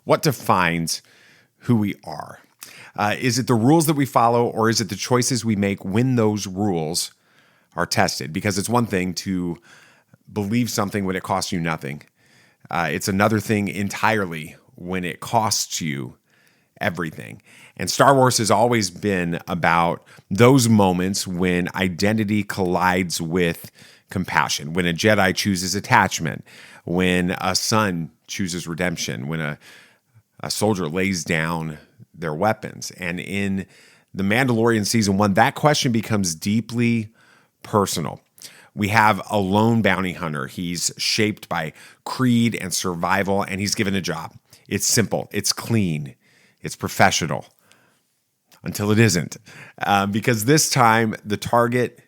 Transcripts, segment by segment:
What defines who we are? Is it the rules that we follow, or is it the choices we make when those rules are tested? Because it's one thing to believe something when it costs you nothing. It's another thing entirely when it costs you everything. And Star Wars has always been about those moments when identity collides with compassion, when a Jedi chooses attachment, when a son chooses redemption, when a soldier lays down their weapons. And in The Mandalorian Season 1, that question becomes deeply personal. We have a lone bounty hunter. He's shaped by creed and survival, and he's given a job. It's simple. It's clean. It's professional. Until it isn't. Because this time, the target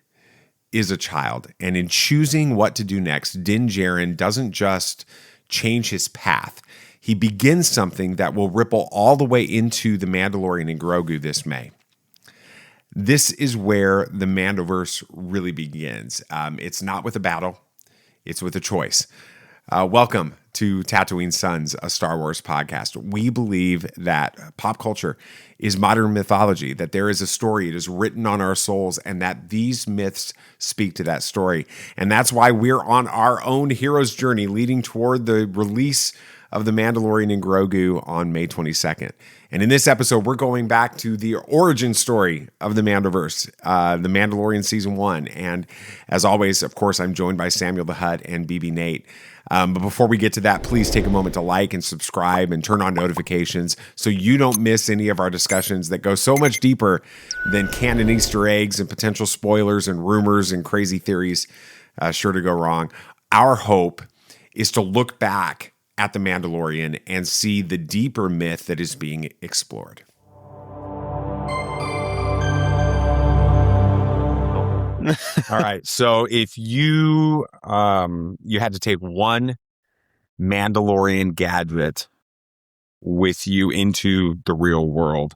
is a child. And in choosing what to do next, Din Djarin doesn't just change his path. He begins something that will ripple all the way into The Mandalorian and Grogu this May. This is where the Mandoverse really begins. It's not with a battle. It's with a choice. Welcome to Tatooine Sons, a Star Wars podcast. We believe that pop culture is modern mythology, that there is a story, it is written on our souls, and that these myths speak to that story. And that's why we're on our own hero's journey leading toward the release of The Mandalorian and Grogu on May 22nd. And in this episode, we're going back to the origin story of the Mandoverse, The Mandalorian Season 1. And as always, of course, I'm joined by Samuel the Hutt and BB Nate. But before we get to that, please take a moment to like and subscribe and turn on notifications so you don't miss any of our discussions that go so much deeper than canon Easter eggs and potential spoilers and rumors and crazy theories sure to go wrong. Our hope is to look back at The Mandalorian and see the deeper myth that is being explored. All right. So if you had to take one Mandalorian gadget with you into the real world,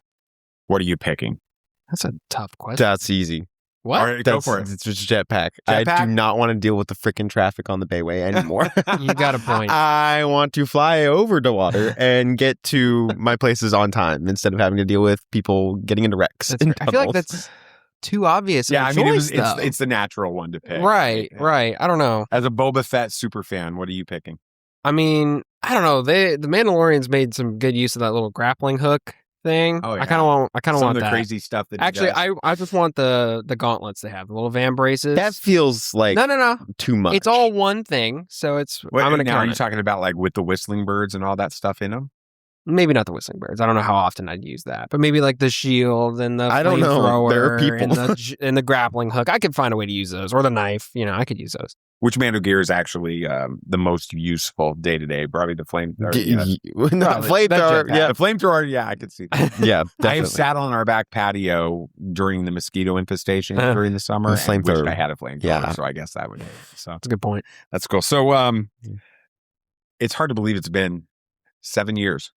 what are you picking? That's a tough question. That's easy. What? All right, go for it. It's just jetpack. I do not want to deal with the freaking traffic on the Bayway anymore. You got a point. I want to fly over the water and get to my places on time instead of having to deal with people getting into wrecks. I feel like that's too obvious. Yeah, I mean, choice, it's the natural one to pick. Right. I don't know. As a Boba Fett super fan, what are you picking? I mean, I don't know. The Mandalorians made some good use of that little grappling hook thing. Oh, yeah. I kind of want some of the that. crazy stuff that Actually, he does. I just want the gauntlets they have, the little van braces. That feels like no. too much. It's all one thing, so it's. Wait, I'm gonna now, count are you it. talking about like with the whistling birds and all that stuff in them? Maybe not the whistling birds. I don't know how often I'd use that, but maybe like the shield and the I don't know. flamethrower There are people. and the grappling hook. I could find a way to use those, or the knife. I could use those. Which Mando gear is actually the most useful day to day? Probably the flamethrower. Flamethrower. Yeah, the flamethrower. Yeah, I could see that. yeah. Definitely. I have sat on our back patio during the mosquito infestation during the summer. The And wished flamethrower. I had a flamethrower, Yeah. so I guess that would. So That's a good point. that's cool. So it's hard to believe it's been 7 years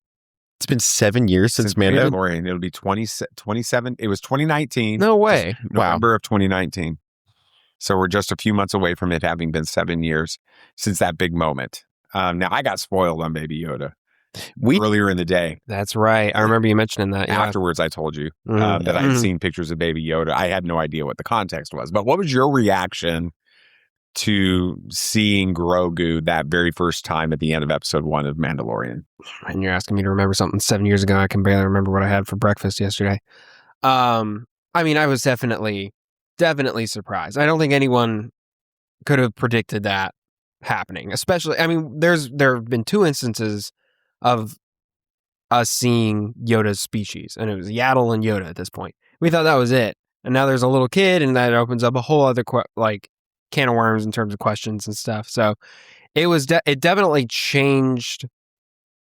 It's been 7 years since Mando. Mandalorian. It'll be 27. It was 2019. No way. November of 2019. So we're just a few months away from it having been 7 years since that big moment. Now, I got spoiled on Baby Yoda earlier in the day. That's right. I remember you mentioning that. Yeah. Afterwards, I told you Mhm. that I had seen pictures of Baby Yoda. I had no idea what the context was. But what was your reaction to seeing Grogu that very first time at the end of episode 1 of Mandalorian? And you're asking me to remember something 7 years ago. I can barely remember what I had for breakfast yesterday. I mean, I was definitely surprised. I don't think anyone could have predicted that happening. Especially, I mean, there have been 2 instances of us seeing Yoda's species, and it was Yaddle and Yoda at this point. We thought that was it, and now there's a little kid, and that opens up a whole other can of worms in terms of questions and stuff. So it definitely changed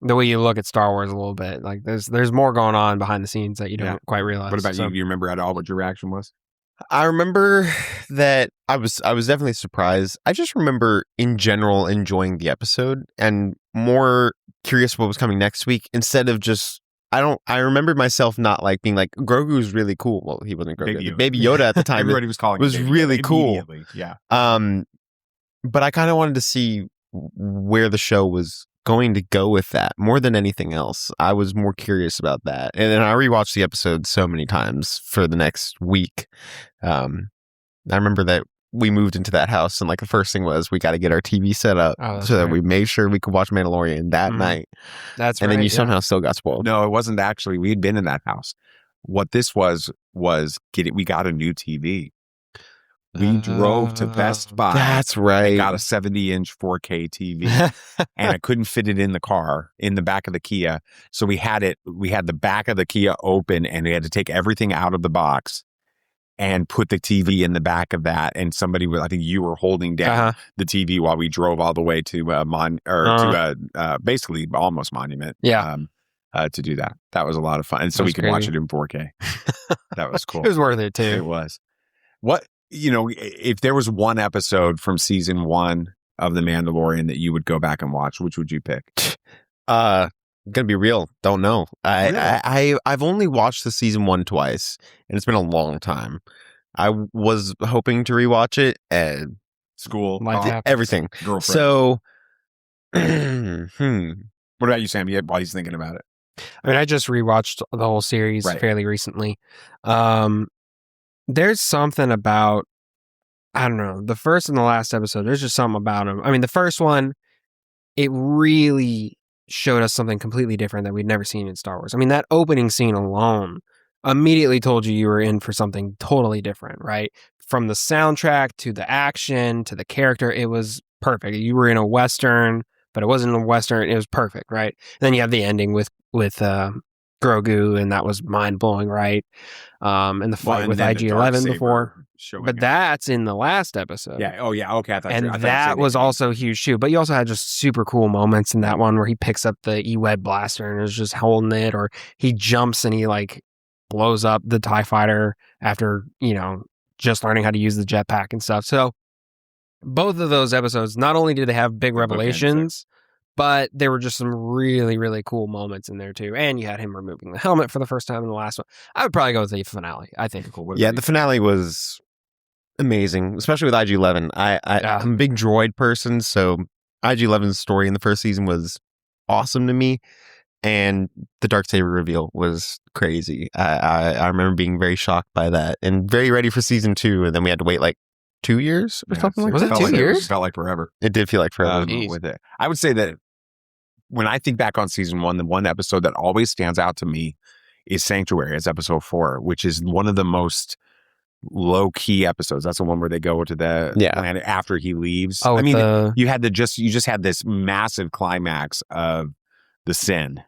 the way you look at Star Wars a little bit. Like there's more going on behind the scenes that you don't quite realize. What about So- you? Do you remember at all what your reaction was? I remember that I was definitely surprised. I just remember in general enjoying the episode and more curious what was coming next week instead of just I remember myself not being like Grogu's really cool. Well, he wasn't Grogu. Baby Yoda at the time Everybody was calling was him Baby really Yoda cool. immediately. Yeah. But I kind of wanted to see where the show was going to go with that more than anything else. I was more curious about that. And then I rewatched the episode so many times for the next week. I remember that we moved into that house and like the first thing was we got to get our TV set up so that we made sure we could watch Mandalorian that night. That's and then you somehow still got spoiled. No, it wasn't actually. We had been in that house. What this was we got a new TV. We drove to Best Buy. That's right. Got a 70-inch 4K TV, and I couldn't fit it in the car, in the back of the Kia. So we had the back of the Kia open, and we had to take everything out of the box and put the TV in the back of that. And I think you were holding down the TV while we drove all the way to basically almost Monument. Yeah. To do that. That was a lot of fun. And so we could watch it in 4K. That was cool. It was worth it too. It was. If there was one episode from season 1 of The Mandalorian that you would go back and watch, which would you pick? Gonna be real. Don't know. I've only watched the season 1 twice, and it's been a long time. I was hoping to rewatch it and school, everything. Girlfriend. So, what about you, Sam? While he's thinking about it. I mean, I just rewatched the whole series fairly recently. There's something about, I don't know, the first and the last episode, there's just something about them. I mean, the first one, it really showed us something completely different that we'd never seen in Star Wars. I mean, that opening scene alone immediately told you were in for something totally different, right? From the soundtrack to the action to the character, it was perfect. You were in a Western, but it wasn't a Western. It was perfect, right? And then you have the ending with Grogu, and that was mind-blowing, right? And the fight with IG-11 before. But that's in the last episode. Yeah. Oh, yeah. Okay. And that was also huge, too. But you also had just super cool moments in that one where he picks up the E-Wed blaster and is just holding it, or he jumps and he, like, blows up the TIE fighter after, just learning how to use the jetpack and stuff. So both of those episodes, not only did they have big revelations, but there were just some really, really cool moments in there too. And you had him removing the helmet for the first time in the last one. I would probably go with the finale, I think. Cool. Yeah, the finale was amazing, especially with IG-11. I'm a big droid person, so IG-11's story in the first season was awesome to me. And the Darksaber reveal was crazy. I remember being very shocked by that and very ready for season 2. And then we had to wait like 2 years or something like that. Was it 2 years? It felt like forever. It did feel like forever with it. I would say that when I think back on season 1, the one episode that always stands out to me is Sanctuary. It's episode 4, which is one of the most low-key episodes. That's the one where they go to the planet after he leaves. Oh, I mean, you just had this massive climax of the sin.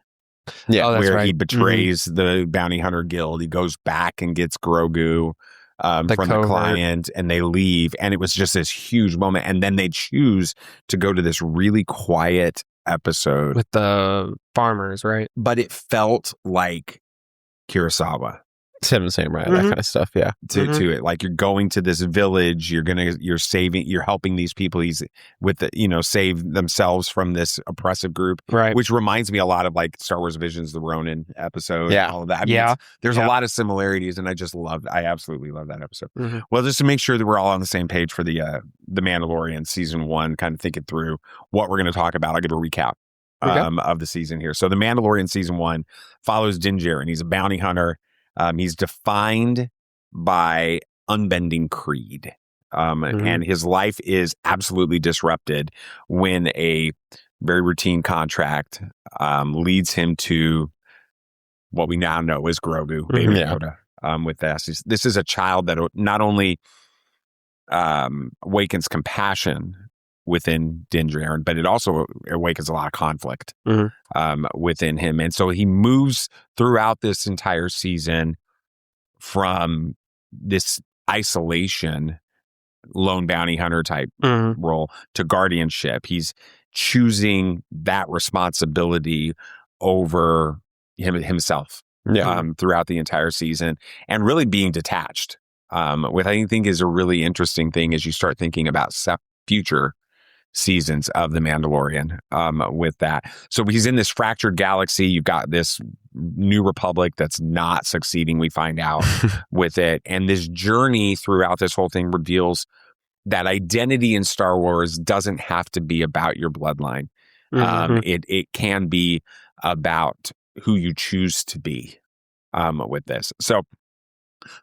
Yeah, where he betrays the bounty hunter guild. He goes back and gets Grogu from the client, and they leave. And it was just this huge moment. And then they choose to go to this really quiet episode with the farmers, right? But it felt like Kurosawa. Seven Samurai, that kind of stuff, yeah. To it, like you're going to this village, you're helping these people. He's with save themselves from this oppressive group, right? Which reminds me a lot of like Star Wars Visions, the Ronin episode, yeah, and all of that. I mean, there's a lot of similarities, and I absolutely love that episode. Well, just to make sure that we're all on the same page for the Mandalorian season 1, kind of thinking through what we're going to talk about. I'll give a recap of the season here. So the Mandalorian season 1 follows Din Djarin. He's a bounty hunter. He's defined by unbending creed. And his life is absolutely disrupted when a very routine contract leads him to what we now know as Grogu, Baby Yoda. With this is a child that not only awakens compassion within Din Djarin, but it also awakens a lot of conflict within him. And so he moves throughout this entire season from this isolation, lone bounty hunter type role to guardianship. He's choosing that responsibility over himself throughout the entire season, and really being detached. What I think is a really interesting thing as you start thinking about future seasons of The Mandalorian with that. So he's in this fractured galaxy. You've got this new republic that's not succeeding, we find out with it. And this journey throughout this whole thing reveals that identity in Star Wars doesn't have to be about your bloodline. It can be about who you choose to be with this. So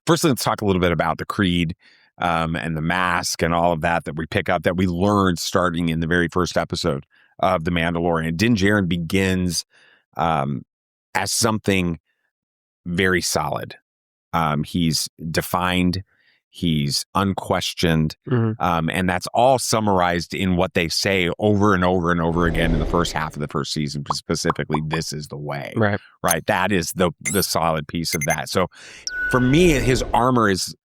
first, let's talk a little bit about the creed and the mask and all of that we pick up, that we learned starting in the very first episode of The Mandalorian. Din Djarin begins as something very solid. He's defined, he's unquestioned, and that's all summarized in what they say over and over and over again in the first half of the first season. Specifically, this is the way. Right. That is the solid piece of that. So for me, his armor is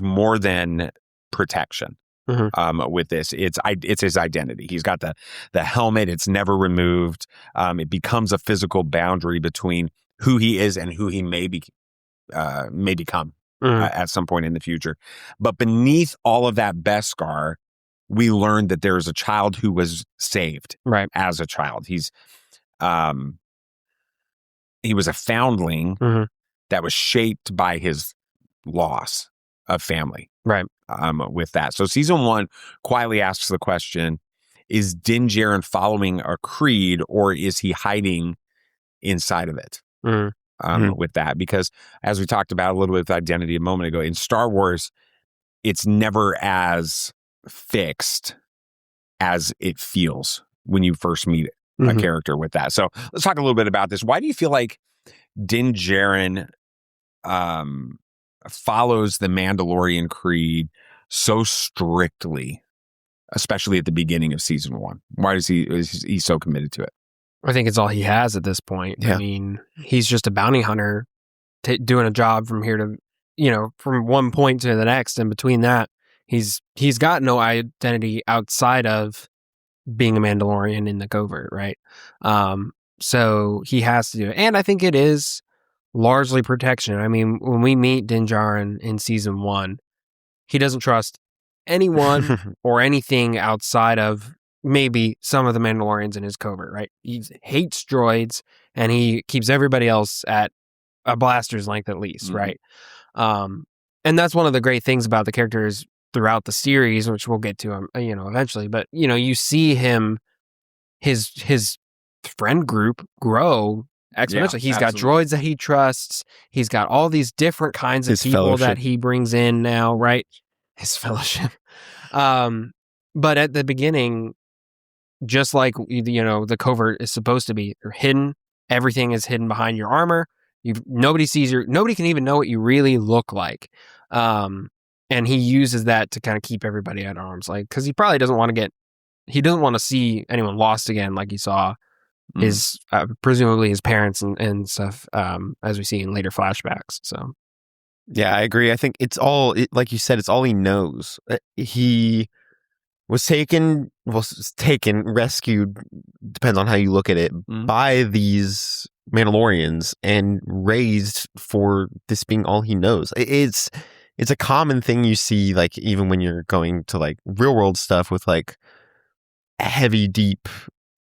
more than protection. With this, it's his identity. He's got the helmet. It's never removed. It becomes a physical boundary between who he is and who he may become at some point in the future. But beneath all of that beskar, we learned that there is a child who was saved as a child. He was a foundling that was shaped by his loss of family. With that. So season 1 quietly asks the question, is Din Djarin following a creed, or is he hiding inside of it? With that, because as we talked about a little bit with identity a moment ago, in Star Wars, it's never as fixed as it feels when you first meet a character with that. So let's talk a little bit about this. Why do you feel like Din Djarin follows the Mandalorian creed so strictly, especially at the beginning of season 1? Why is he so committed to it? I think it's all he has at this point. Yeah. I mean, he's just a bounty hunter doing a job from here to, from one point to the next. And between that, he's got no identity outside of being a Mandalorian in the covert, right? So he has to do it. And I think it is largely protection. I mean, when we meet Din Djarin in season 1, he doesn't trust anyone or anything outside of maybe some of the Mandalorians in his covert, right? He hates droids, and he keeps everybody else at a blaster's length at least, right? And that's one of the great things about the characters throughout the series, which we'll get to, eventually. But you see his friend group grow exponentially. He's got droids that he trusts. He's got all these different kinds of people that he brings in now, right? His fellowship. But at the beginning, just like the covert is supposed to be, you're hidden. Everything is hidden behind your armor. Nobody can even know what you really look like. And he uses that to kind of keep everybody at arm's length, because he probably doesn't want to see anyone lost again, like he saw his presumably his parents and stuff, as we see in later flashbacks. So yeah, I agree. I think like you said, it's all he knows. He was rescued, depends on how you look at it, by these Mandalorians and raised for this being all he knows. It's a common thing you see, like, even when you're going to like real world stuff with like heavy, deep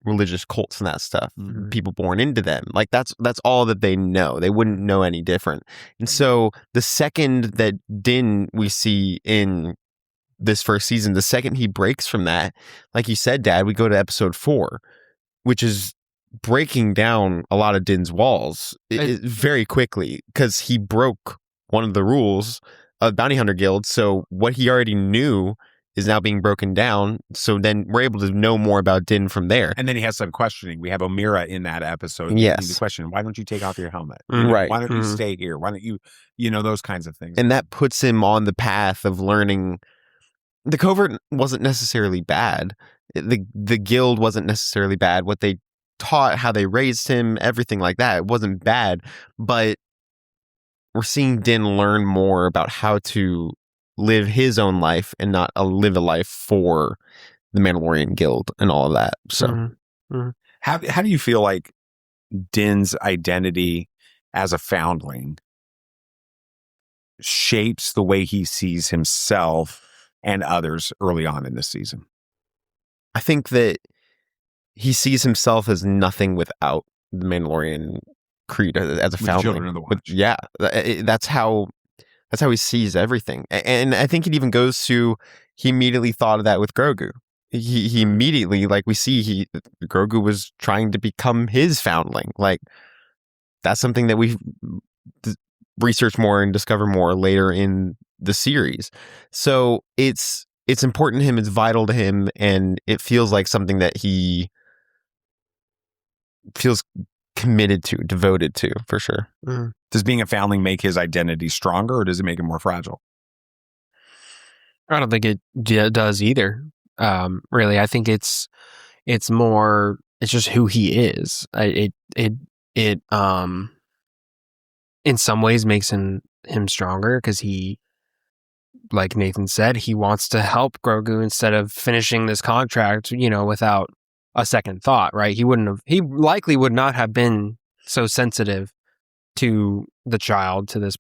religious cults and that stuff, people born into them. Like that's all that they know. They wouldn't know any different. And so the second that Din we see in this first season, the second he breaks from that, like you said, Dad, we go to episode 4, which is breaking down a lot of Din's walls very quickly, because he broke one of the rules of Bounty Hunter Guild. So what he already knew is now being broken down. So then we're able to know more about Din from there. And then he has some questioning. We have Omira in that episode. Yes. The question, why don't you take off your helmet? Right. Why don't you stay here? Why don't you, those kinds of things. And that puts him on the path of learning. The covert wasn't necessarily bad. The guild wasn't necessarily bad. What they taught, how they raised him, everything like that, it wasn't bad. But we're seeing Din learn more about how to live his own life and not live a life for the Mandalorian Guild and all of that. So how do you feel like Din's identity as a foundling shapes the way he sees himself and others early on in this season? I think that he sees himself as nothing without the Mandalorian creed as a foundling. Children of the Watch. That's how he sees everything. And I think it even goes to, he immediately thought of that with Grogu. he immediately, like we see, Grogu was trying to become his foundling. Like that's something that we've research more and discover more later in the series. So it's important to him, it's vital to him, and it feels like something that he feels committed to, devoted to, for sure. Does being a foundling make his identity stronger, or does it make it more fragile? I don't think it does either. Really, I think it's more. It's just who he is. It in some ways makes him stronger because he, like Nathan said, he wants to help Grogu instead of finishing this contract, without a second thought, right? He likely would not have been so sensitive to the child, to this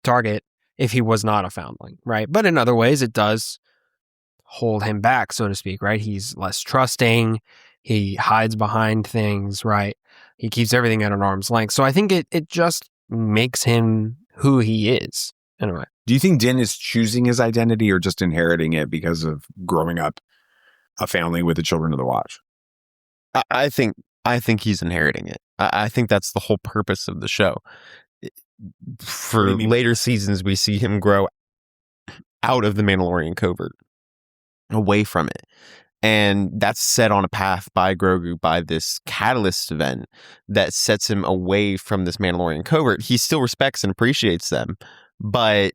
target, if he was not a foundling, right? But in other ways, it does hold him back, so to speak, right? He's less trusting. He hides behind things, right? He keeps everything at an arm's length. So I think it just makes him who he is in a way. Do you think Din is choosing his identity or just inheriting it because of growing up a family with the Children of the Watch? I think he's inheriting it. I think that's the whole purpose of the show. For later seasons, we see him grow out of the Mandalorian covert, away from it. And that's set on a path by Grogu, by this catalyst event that sets him away from this Mandalorian covert. He still respects and appreciates them, but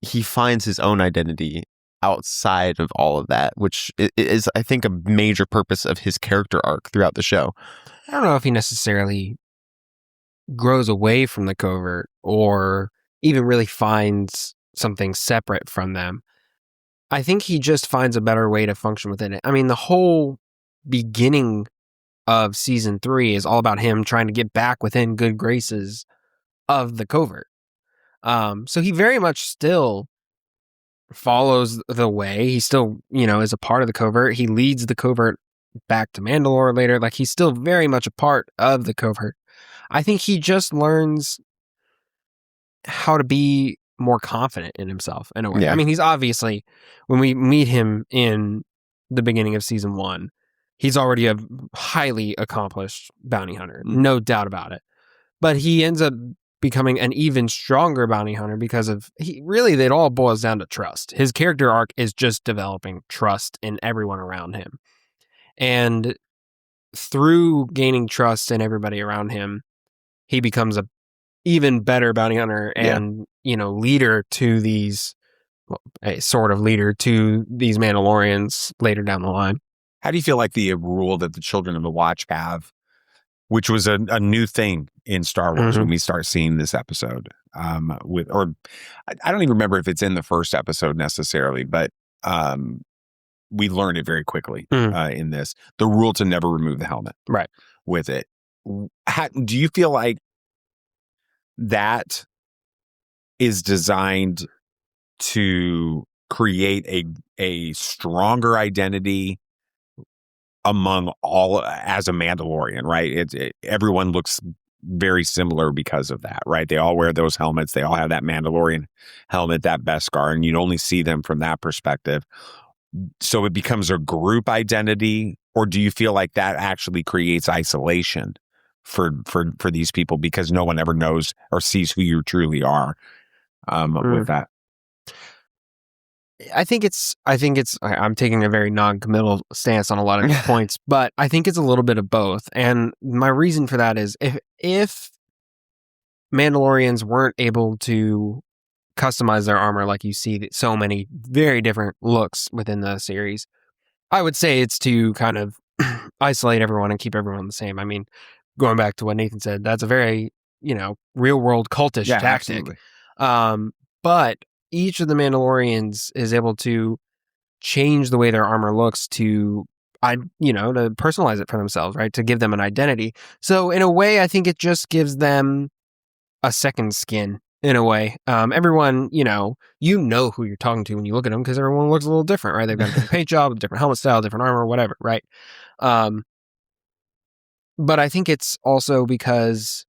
he finds his own identity outside of all of that, which is, I think, a major purpose of his character arc throughout the show. I don't know if he necessarily grows away from the covert or even really finds something separate from them. I think he just finds a better way to function within it. I mean, the whole beginning of season 3 is all about him trying to get back within good graces of the covert. So he very much still follows the way. He still, is a part of the covert. He leads the covert back to Mandalore later. Like, he's still very much a part of the covert. I think he just learns how to be more confident in himself in a way. Yeah. I mean, he's obviously, when we meet him in the beginning of season 1, he's already a highly accomplished bounty hunter, no doubt about it. But he ends up becoming an even stronger bounty hunter because of, it all boils down to trust. His character arc is just developing trust in everyone around him. And through gaining trust in everybody around him, he becomes a even better bounty hunter and, leader to these, a sort of leader to these Mandalorians later down the line. How do you feel like the rule that the Children of the Watch have, which was a new thing in Star Wars when we start seeing this episode, I don't even remember if it's in the first episode necessarily, but we learned it very quickly in this, the rule to never remove the helmet with it. Do you feel like that is designed to create a stronger identity among all as a Mandalorian, right? Everyone looks very similar because of that, right? They all wear those helmets. They all have that Mandalorian helmet, that Beskar, and you'd only see them from that perspective. So it becomes a group identity, or do you feel like that actually creates isolation for these people because no one ever knows or sees who you truly are with that? I think I'm taking a very non-committal stance on a lot of these points, but I think it's a little bit of both. And my reason for that is if Mandalorians weren't able to customize their armor like you see so many very different looks within the series, I would say it's to kind of isolate everyone and keep everyone the same. I mean, going back to what Nathan said, that's a very, real world cultish tactic. Absolutely. But each of the Mandalorians is able to change the way their armor looks to personalize it for themselves, right? To give them an identity. So in a way, I think it just gives them a second skin in a way. Everyone, you know who you're talking to when you look at them because everyone looks a little different, right? They've got a different paint job, different helmet style, different armor, whatever, right? But I think it's also because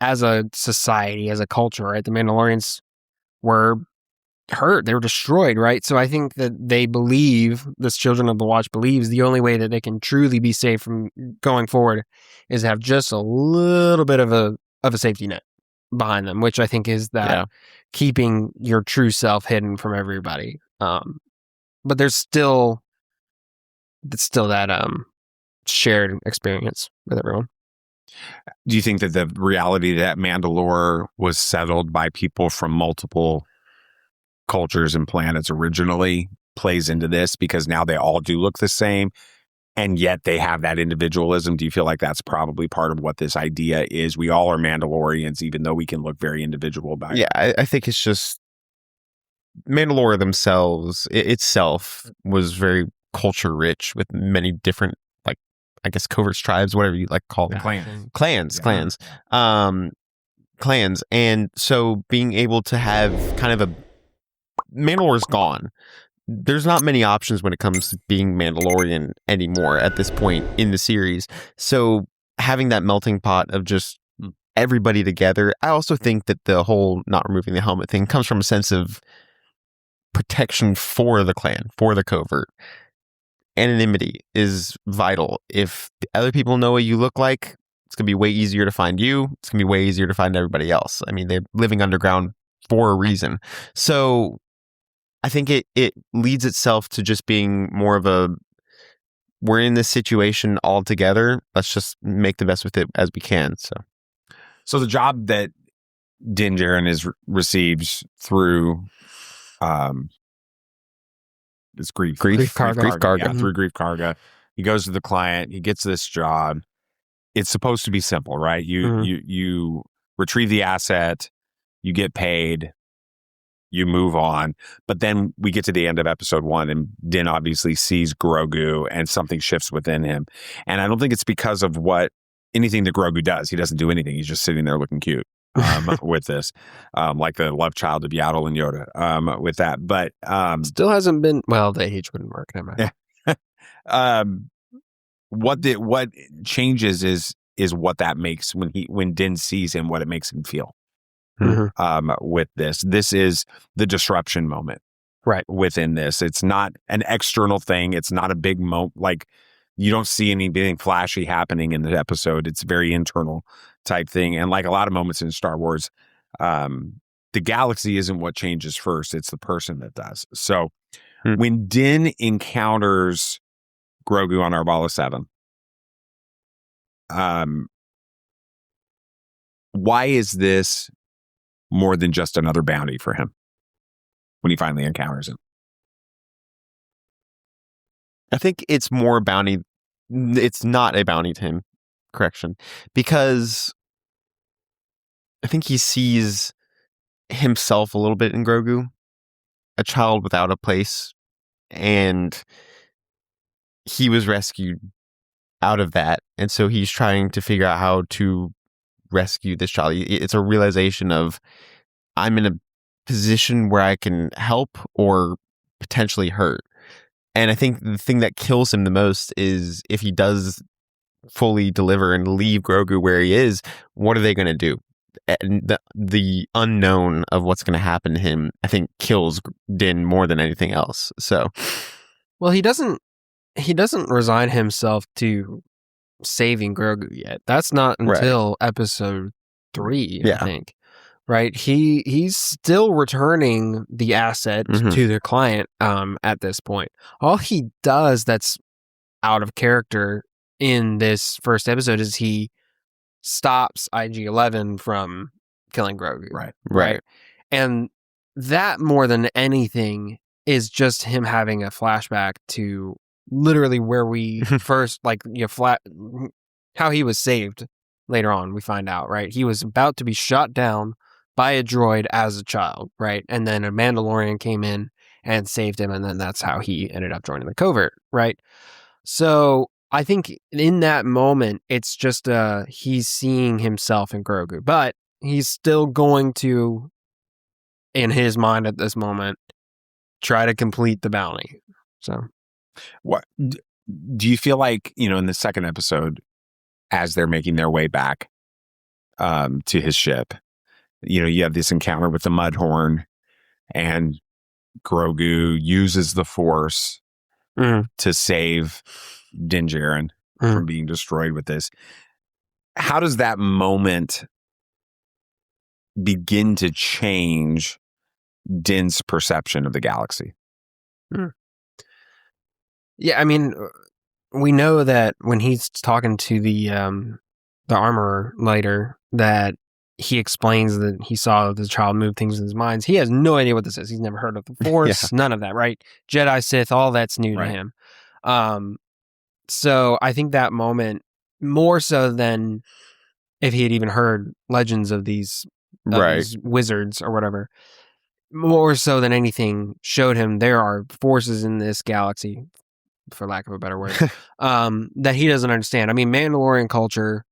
as a society, as a culture, right, the Mandalorians were hurt. They were destroyed, right? So I think that they believe, this Children of the Watch believes, the only way that they can truly be safe from going forward is have just a little bit of a safety net behind them, which I think is that keeping your true self hidden from everybody. But there's still that shared experience with everyone. Do you think that the reality that Mandalore was settled by people from multiple cultures and planets originally plays into this, because now they all do look the same and yet they have that individualism? Do you feel like that's probably part of what this idea is? We all are Mandalorians, even though we can look very individual by it. Yeah, I think it's just Mandalore themselves, itself was very culture rich with many different, like, I guess, covert tribes, whatever you like call them. Clans. And so being able to have kind of Mandalore's gone. There's not many options when it comes to being Mandalorian anymore at this point in the series. So having that melting pot of just everybody together, I also think that the whole not removing the helmet thing comes from a sense of protection for the clan, for the covert. Anonymity is vital. If other people know what you look like, it's going to be way easier to find you. It's going to be way easier to find everybody else. I mean, they're living underground for a reason. So I think it leads itself to just being more of we're in this situation all together. Let's just make the best with it as we can. So the job that Din Djarin receives through it's Grief Karga. Yeah, through Grief Karga. He goes to the client, he gets this job. It's supposed to be simple, right? You retrieve the asset, you get paid, you move on. But then we get to the end of episode 1 and Din obviously sees Grogu and something shifts within him. And I don't think it's because of anything that Grogu does. He doesn't do anything. He's just sitting there looking cute with this, like the love child of Yaddle and Yoda with that. But still hasn't been, well, the age wouldn't work. Never mind. What changes is what that makes when Din sees him, what it makes him feel. With this is the disruption moment, right? Within this, it's not an external thing. It's not a big moment. Like, you don't see anything flashy happening in the episode. It's very internal type thing. And like a lot of moments in Star Wars, the galaxy isn't what changes first. It's the person that does. So when Din encounters Grogu on Arbala 7, why is this more than just another bounty for him when he finally encounters him? I think it's more a bounty. It's not a bounty to him. Correction. Because I think he sees himself a little bit in Grogu, a child without a place, and he was rescued out of that. And so he's trying to figure out how to rescue this child. It's a realization of, I'm in a position where I can help or potentially hurt. And I think the thing that kills him the most is if he does fully deliver and leave Grogu where he is, what are they going to do? And the unknown of what's going to happen to him, I think, kills Din more than anything else. So, well, he doesn't resign himself to saving Grogu yet. That's not until episode 3, I think. Right? He's still returning the asset to the client at this point. All he does that's out of character in this first episode is he stops IG-11 from killing Grogu. Right. And that, more than anything, is just him having a flashback to literally where we first, how he was saved later on, we find out, right? He was about to be shot down by a droid as a child, right? And then a Mandalorian came in and saved him, and then that's how he ended up joining the covert, right? So I think in that moment, it's just he's seeing himself in Grogu, but he's still going to, in his mind at this moment, try to complete the bounty. So, what do you feel like, in the second episode, as they're making their way back to his ship, you have this encounter with the Mudhorn, and Grogu uses the Force Mm. to save Din Djarin from being destroyed with this. How does that moment begin to change Din's perception of the galaxy? Yeah, I mean, we know that when he's talking to the armorer later, that he explains that he saw the child move things in his mind. He has no idea what this is. He's never heard of the Force, none of that, right? Jedi, Sith, all that's new to him. So I think that moment, more so than if he had even heard legends of these wizards or whatever, more so than anything, showed him there are forces in this galaxy, for lack of a better word, that he doesn't understand. I mean, Mandalorian culture,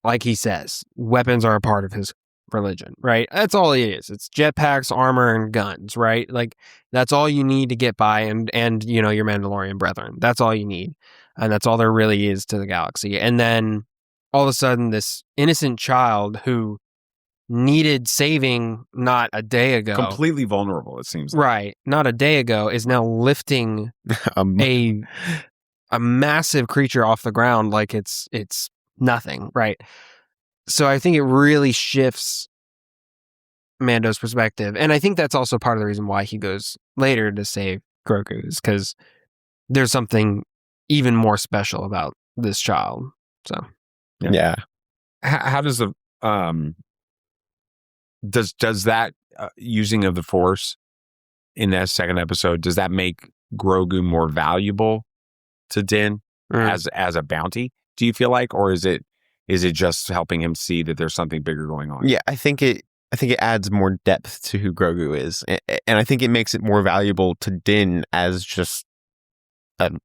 like he says, weapons are a part of his religion, right? That's all it is. It's jetpacks, armor, and guns, right? Like, that's all you need to get by, and you know, your Mandalorian brethren. That's all you need. And that's all there really is to the galaxy. And then all of a sudden, this innocent child who needed saving not a day ago, Completely vulnerable, it seems like. right, not a day ago, is now lifting a massive creature off the ground like it's nothing, right? So I think it really shifts Mando's perspective, and I think that's also part of the reason why he goes later to save Grogu, is because there's something even more special about this child. So Yeah. How does the does that using of the Force in that second episode, does that make Grogu more valuable to Din as a bounty, do you feel like, or is it just helping him see that there's something bigger going on? Yeah, I think it adds more depth to who Grogu is, and I think it makes it more valuable to Din as just an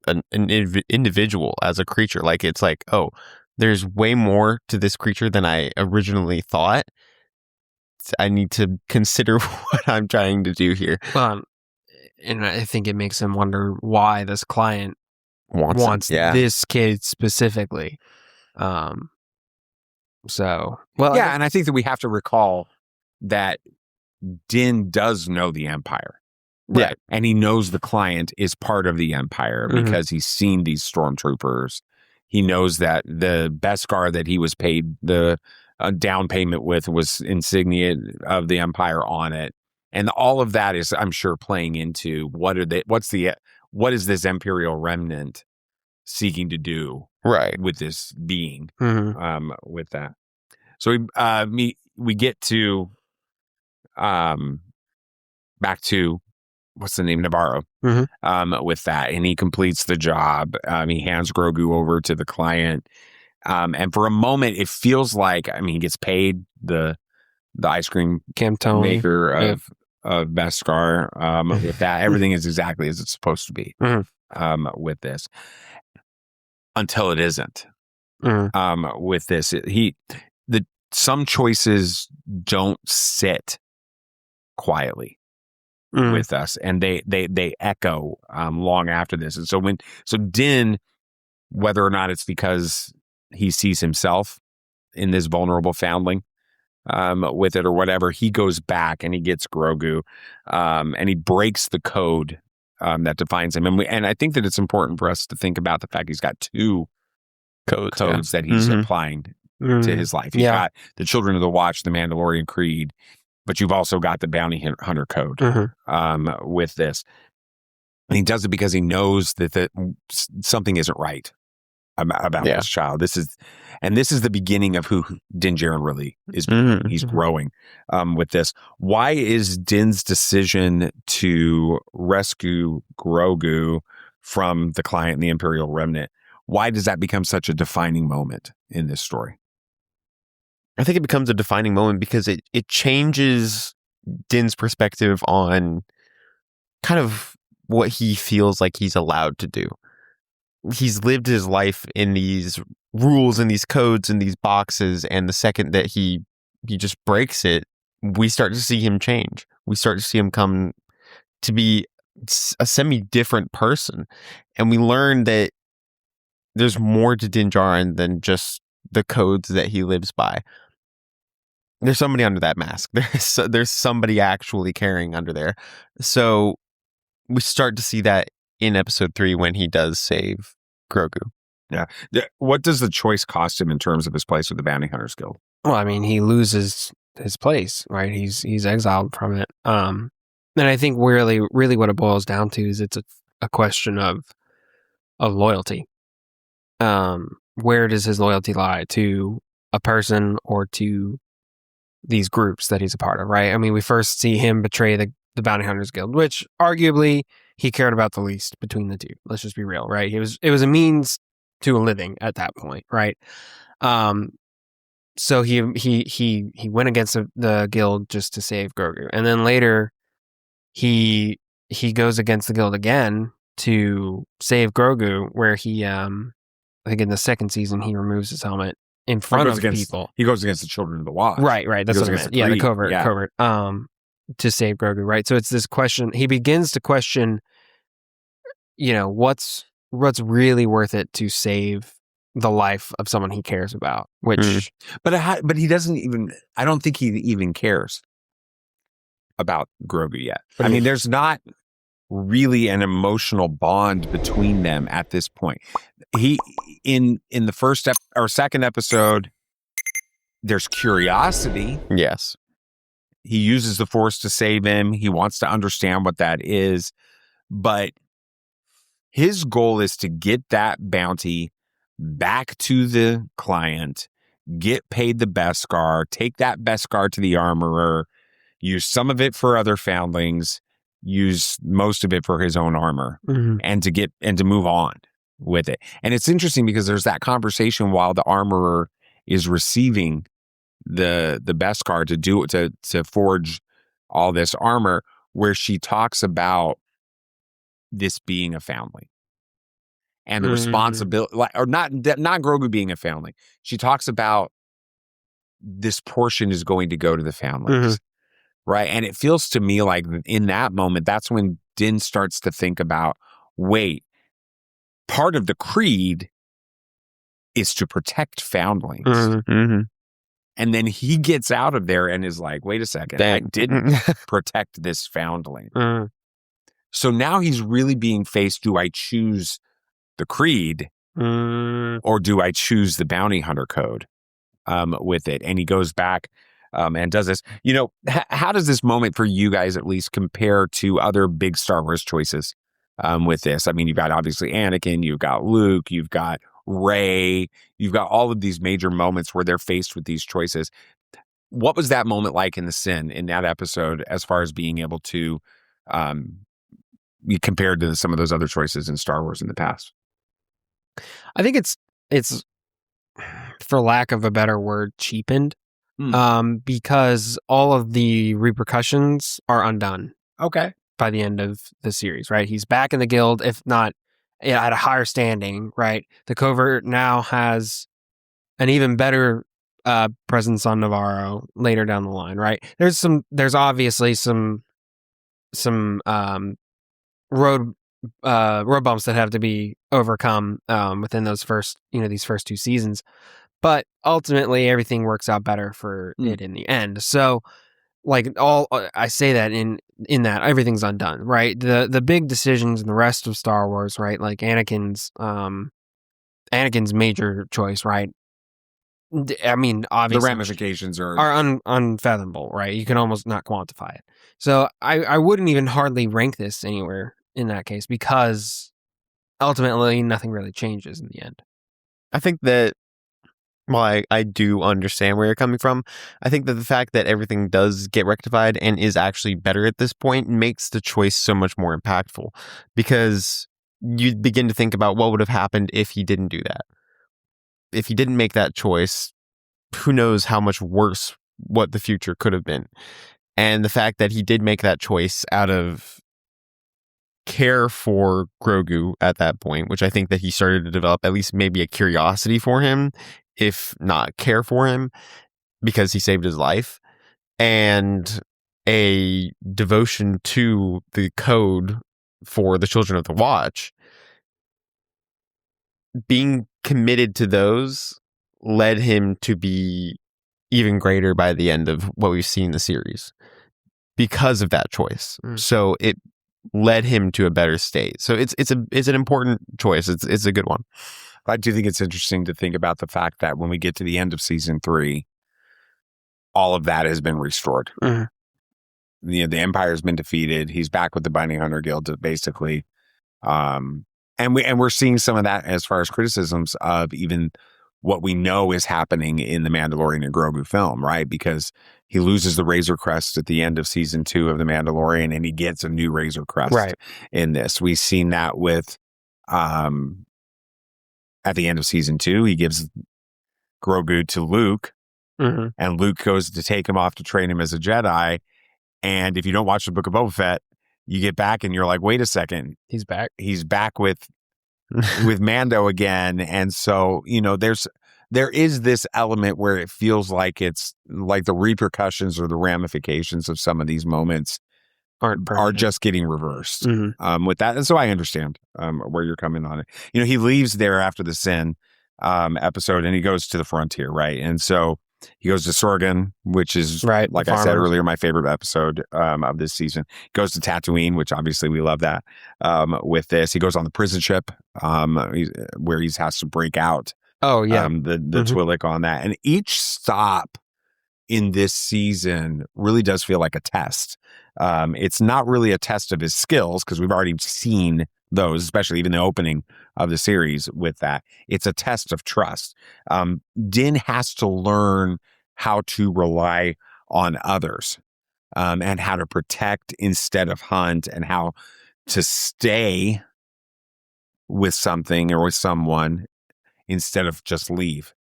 individual, as a creature. Like, it's like, oh, there's way more to this creature than I originally thought. I need to consider what I'm trying to do here. And I think it makes him wonder why this client wants this kid specifically. So, well, yeah, and I think that we have to recall that Din does know the Empire. Right. Yeah. And he knows the client is part of the Empire because he's seen these stormtroopers. He knows that the Beskar that he was paid the down payment with was insignia of the Empire on it. And all of that is, I'm sure, playing into what is this Imperial remnant seeking to do with this being with that. So we get to back to what's the name, Navarro, with that, and he completes the job. He hands Grogu over to the client, and for a moment it feels like, he gets paid, the ice cream maker of Beskar, with that. Everything is exactly as it's supposed to be with this, until it isn't. With this, some choices don't sit quietly with us, and they echo long after this. And so Din, whether or not it's because he sees himself in this vulnerable foundling with it or whatever, he goes back and he gets Grogu, and he breaks the code that defines him. And I think that it's important for us to think about the fact he's got two codes that he's applying to his life. You've got the Children of the Watch, the Mandalorian Creed, but you've also got the Bounty Hunter Code with this. And he does it because he knows that something isn't right about this child. This is the beginning of who Din Djarin really is. He's growing with this. Why is Din's decision to rescue Grogu from the client and the Imperial remnant, why does that become such a defining moment in this story? I think it becomes a defining moment because it changes Din's perspective on kind of what he feels like he's allowed to do. He's lived his life in these rules and these codes and these boxes, and the second that he just breaks it, we start to see him change. We start to see him come to be a semi-different person, and we learn that there's more to Din Djarin than just the codes that he lives by. there's somebody under that mask. There's somebody actually carrying under there. So we start to see that in episode 3 when he does save Grogu. Yeah. What does the choice cost him in terms of his place with the Bounty Hunters Guild? Well, I mean, he loses his place, right? He's exiled from it. And I think really what it boils down to is it's a question of loyalty. Where does his loyalty lie? To a person or to these groups that he's a part of, right? I mean, we first see him betray the Bounty Hunters Guild, which arguably he cared about the least between the two. Let's just be real, right? It was a means to a living at that point, right? So he went against the guild just to save Grogu, and then later he goes against the guild again to save Grogu, where he I think in the second season he removes his helmet in front of people. He goes against the Children of the Watch. Right. That's what I meant. Yeah, the covert. To save Grogu, right? So it's this question. He begins to question, what's really worth it to save the life of someone he cares about. Which, but he doesn't even. I don't think he even cares about Grogu yet. I mean, there's not really an emotional bond between them at this point. He in the first or second episode, there's curiosity. Yes. He uses the Force to save him. He wants to understand what that is. But his goal is to get that bounty back to the client, get paid the Beskar, take that Beskar to the armorer, use some of it for other foundlings, use most of it for his own armor, and to move on with it. And it's interesting because there's that conversation while the armorer is receiving the Beskar to forge all this armor, where she talks about this being a foundling and the responsibility, or not Grogu being a foundling. She talks about this portion is going to go to the foundlings, right? And it feels to me like in that moment, that's when Din starts to think about, wait, part of the creed is to protect foundlings. And then he gets out of there and is like, wait a second, I didn't protect this foundling. So now he's really being faced, do I choose the creed or do I choose the bounty hunter code with it? And he goes back and does this. How does this moment for you guys at least compare to other big Star Wars choices with this? I mean, you've got obviously Anakin, you've got Luke, you've got Rey, you've got all of these major moments where they're faced with these choices. What was that moment like in the Sin in that episode as far as being able to be compared to some of those other choices in Star Wars in the past? I think it's for lack of a better word, cheapened, because all of the repercussions are undone. Okay. By the end of the series, right? He's back in the guild, if not at a higher standing, right? The covert now has an even better presence on Navarro later down the line, right? There's obviously some road bumps that have to be overcome within those these first 2 seasons, but ultimately everything works out better for it in the end. So I say that in that everything's undone, right? The big decisions in the rest of Star Wars, right? Like Anakin's major choice, right? I mean, obviously the ramifications are unfathomable, right? You can almost not quantify it. So I wouldn't even hardly rank this anywhere in that case, because ultimately nothing really changes in the end. I think that, well, I do understand where you're coming from. I think that the fact that everything does get rectified and is actually better at this point makes the choice so much more impactful, because you begin to think about what would have happened if he didn't do that. If he didn't make that choice, who knows how much worse what the future could have been. And the fact that he did make that choice out of care for Grogu at that point, which I think that he started to develop at least maybe a curiosity for him, if not care for him, because he saved his life, and a devotion to the code for the Children of the Watch. Being committed to those led him to be even greater by the end of what we've seen in the series because of that choice. So it led him to a better state. So it's an important choice. It's a good one. I do think it's interesting to think about the fact that when we get to the end of season 3, all of that has been restored. The Empire's been defeated. He's back with the Bounty Hunter Guild, basically. And we're seeing some of that as far as criticisms of even what we know is happening in the Mandalorian and Grogu film, right? Because he loses the Razor Crest at the end of season 2 of the Mandalorian, and he gets a new Razor Crest in this. We've seen that with at the end of season 2, he gives Grogu to Luke, and Luke goes to take him off to train him as a Jedi. And if you don't watch the Book of Boba Fett, you get back and you're like, wait a second. He's back. He's back with Mando again. And so, there is this element where it feels like it's like the repercussions or the ramifications of some of these moments are just getting reversed with that. And so I understand where you're coming on it. He leaves there after the Sin episode and he goes to the frontier, right? And so he goes to Sorgan, which is, like I said earlier, my favorite episode of this season. He goes to Tatooine, which obviously we love that with this. He goes on the prison ship where he has to break out the Twi'lek on that. And each stop in this season really does feel like a test. It's not really a test of his skills because we've already seen those, especially even the opening of the series with that. It's a test of trust. Din has to learn how to rely on others and how to protect instead of hunt, and how to stay with something or with someone instead of just leave.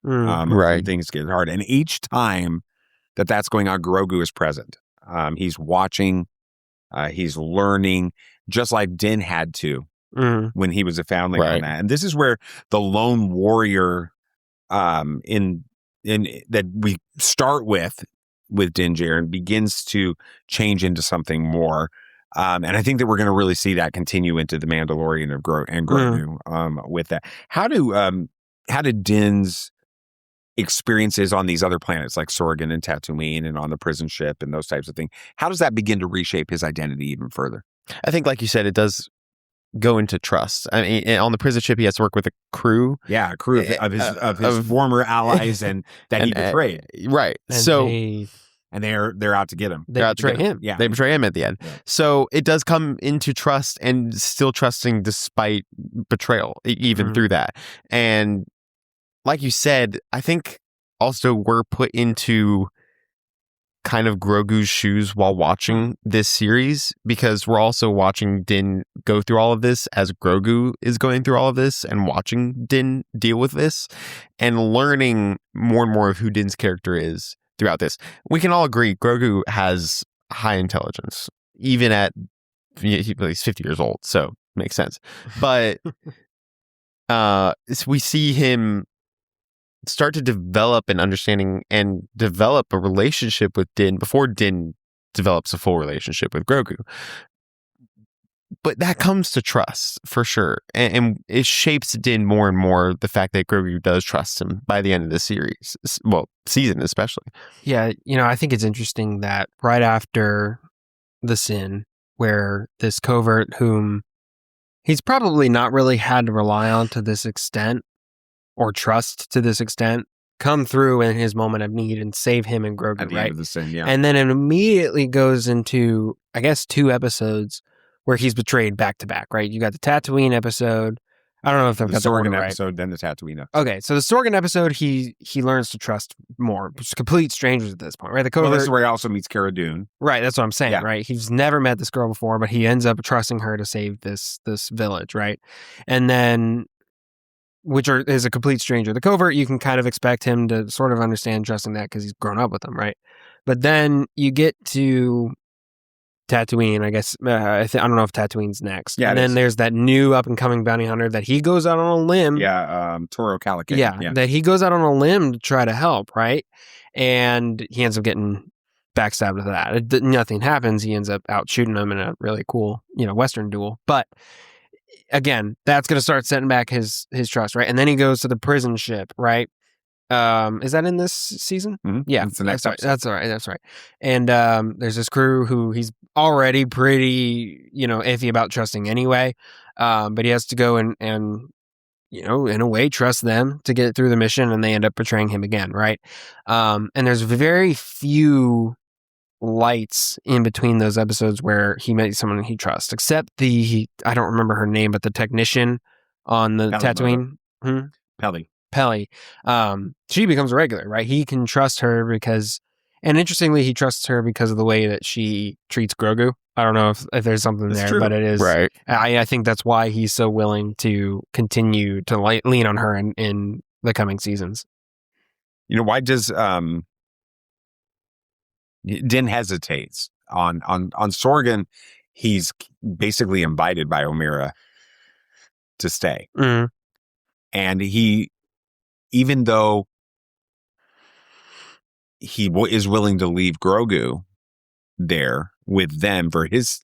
When things get hard. And each time that's going on, Grogu is present. He's watching, he's learning, just like Din had to when he was a foundling on that. And this is where the lone warrior in that we start with Din Djarin begins to change into something more. And I think that we're going to really see that continue into the Mandalorian and Grogu with that. How did Din's experiences on these other planets like Sorgan and Tatooine and on the prison ship and those types of things, how does that begin to reshape his identity even further? I think, like you said, it does go into trust. I mean, on the prison ship, he has to work with a crew. Yeah, a crew of his former allies and that he betrayed. Right. And they're out to get him. They betray him. Yeah. They betray him at the end. Yeah. So it does come into trust and still trusting despite betrayal, even through that. And like you said, I think also we're put into kind of Grogu's shoes while watching this series, because we're also watching Din go through all of this as Grogu is going through all of this and watching Din deal with this and learning more and more of who Din's character is throughout this. We can all agree Grogu has high intelligence, even at he's 50 years old, so makes sense. But we see him start to develop an understanding and develop a relationship with Din before Din develops a full relationship with Grogu. But that comes to trust for sure. And it shapes Din more and more, the fact that Grogu does trust him by the end of the series. Well, season especially. Yeah, I think it's interesting that right after the Sin, where this covert whom he's probably not really had to rely on to this extent, or trust to this extent, come through in his moment of need and save him and Grogu, at the end of the Sin, yeah. And then it immediately goes into, I guess, 2 episodes where he's betrayed back to back, right? You got the Tatooine episode. I don't know if I've got the Sorgan episode, then the Tatooine episode. Okay, so the Sorgan episode, he learns to trust more. It's complete strangers at this point, right? Well, this is where he also meets Cara Dune. Right, that's what I'm saying, right? He's never met this girl before, but he ends up trusting her to save this village, right? And then, is a complete stranger. The covert, you can kind of expect him to sort of understand trusting that because he's grown up with them, right? But then you get to Tatooine, I guess. I don't know if Tatooine's next. Yeah, and then there's that new up-and-coming bounty hunter that he goes out on a limb. Yeah, Toro Calican. Yeah, that he goes out on a limb to try to help, right? And he ends up getting backstabbed with that. Nothing happens. He ends up out shooting him in a really cool, Western duel. But again, that's going to start setting back his trust, right? And then he goes to the prison ship, right? Is that in this season? Mhm. Yeah, It's the next that's episode. right. That's right. And there's this crew who he's already pretty, iffy about trusting anyway. But he has to go and in a way, trust them to get through the mission, and they end up betraying him again, right? And there's very few lights in between those episodes where he met someone he trusts, except I don't remember her name, but the technician on the Tatooine. Pelly. She becomes a regular, right? He can trust her and interestingly, he trusts her because of the way that she treats Grogu. I don't know if there's something That's there, true. but it is. Right. I think that's why he's so willing to continue to lean on her in the coming seasons. Why does Din hesitates on Sorgan? He's basically invited by Omira to stay, and he, even though he is willing to leave Grogu there with them for his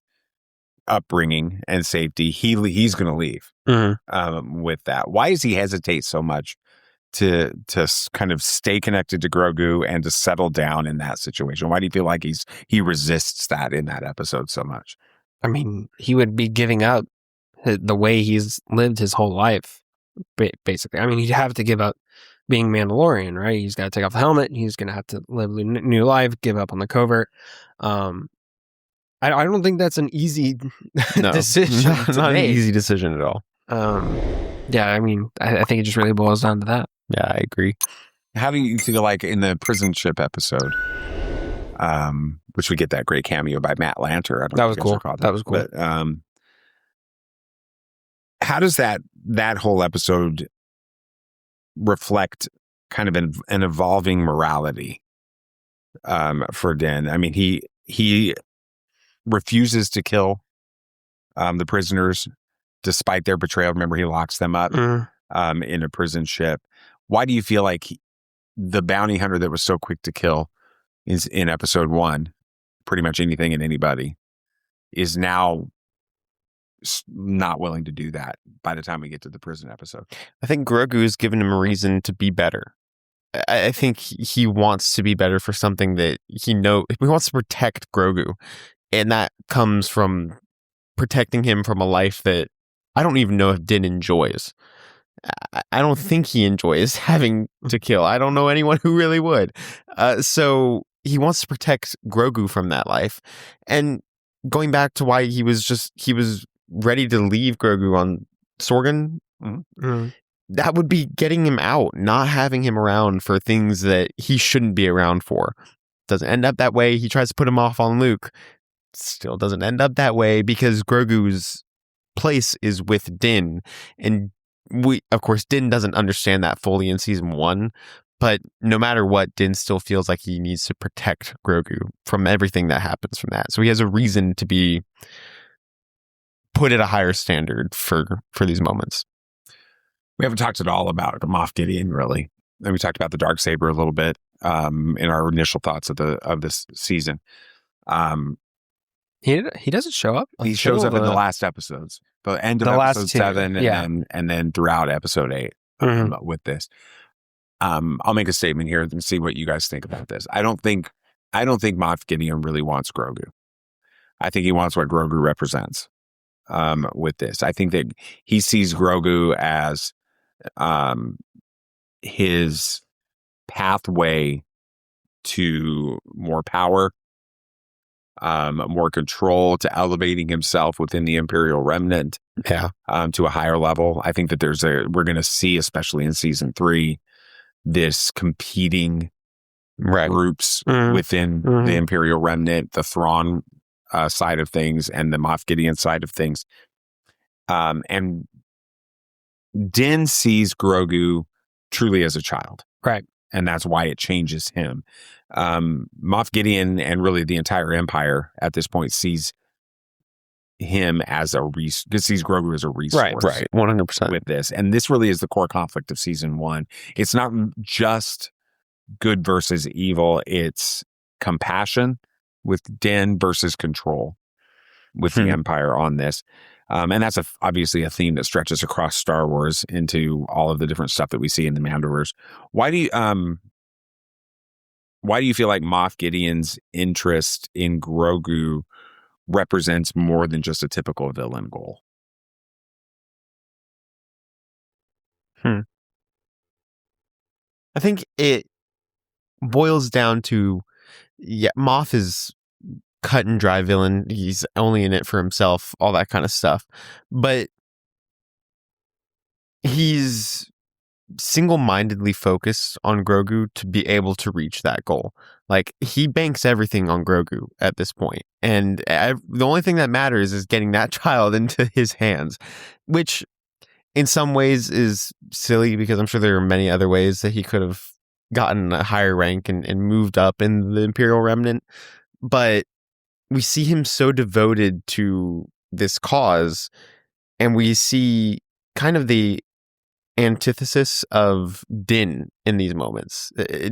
upbringing and safety, he's going to leave with that. Why does he hesitate so much to kind of stay connected to Grogu and to settle down in that situation? Why do you feel like he resists that in that episode so much? I mean, he would be giving up the way he's lived his whole life, basically. I mean, he'd have to give up being Mandalorian, right? He's got to take off the helmet. He's going to have to live a new life, give up on the covert. I don't think that's an easy decision. Not an easy decision at all. Yeah, I mean, I think it just really boils down to that. Yeah, I agree. How do you feel like in the prison ship episode, which we get that great cameo by Matt Lanter? I don't That know was if you guys cool. recall That was cool. But, how does that whole episode reflect kind of an evolving morality for Din? I mean, he refuses to kill the prisoners despite their betrayal. Remember, he locks them up in a prison ship. Why do you feel like the bounty hunter that was so quick to kill is in episode 1, pretty much anything and anybody, is now not willing to do that by the time we get to the prison episode? I think Grogu has given him a reason to be better. I think he wants to be better for something that he wants to protect Grogu. And that comes from protecting him from a life that I don't even know if Din enjoys. I don't think he enjoys having to kill. I don't know anyone who really would. So he wants to protect Grogu from that life. And going back to why he was ready to leave Grogu on Sorgan, that would be getting him out, not having him around for things that he shouldn't be around for. Doesn't end up that way. He tries to put him off on Luke. Still doesn't end up that way because Grogu's place is with Din. And of course, Din doesn't understand that fully in season 1, but no matter what, Din still feels like he needs to protect Grogu from everything that happens from that. So he has a reason to be put at a higher standard for these moments. We haven't talked at all about Moff Gideon, really. And we talked about the Darksaber a little bit in our initial thoughts of this season. He doesn't show up. He shows up in the last episodes, the end of episode 7, and then throughout episode 8 with this. I'll make a statement here and see what you guys think about this. I don't think Moff Gideon really wants Grogu. I think he wants what Grogu represents with this. I think that he sees Grogu as his pathway to more power, more control, to elevating himself within the Imperial Remnant to a higher level. I think that we're going to see, especially in season 3, this competing groups within the Imperial Remnant, the Thrawn side of things and the Moff Gideon side of things. And Din sees Grogu truly as a child. Right. And that's why it changes him. Moff Gideon and really the entire Empire at this point sees him as sees Grogu as a resource. Right. 100%. With this. And this really is the core conflict of season 1. It's not just good versus evil. It's compassion with Din versus control with the Empire on this. And that's obviously a theme that stretches across Star Wars into all of the different stuff that we see in the Mandoverse. Why do you feel like Moff Gideon's interest in Grogu represents more than just a typical villain goal? I think it boils down to, Moff is cut and dry villain. He's only in it for himself, all that kind of stuff. But he's single-mindedly focused on Grogu to be able to reach that goal. Like, he banks everything on Grogu at this point. And the only thing that matters is getting that child into his hands, which in some ways is silly because I'm sure there are many other ways that he could have gotten a higher rank and moved up in the Imperial Remnant. But we see him so devoted to this cause, and we see kind of the antithesis of Din in these moments.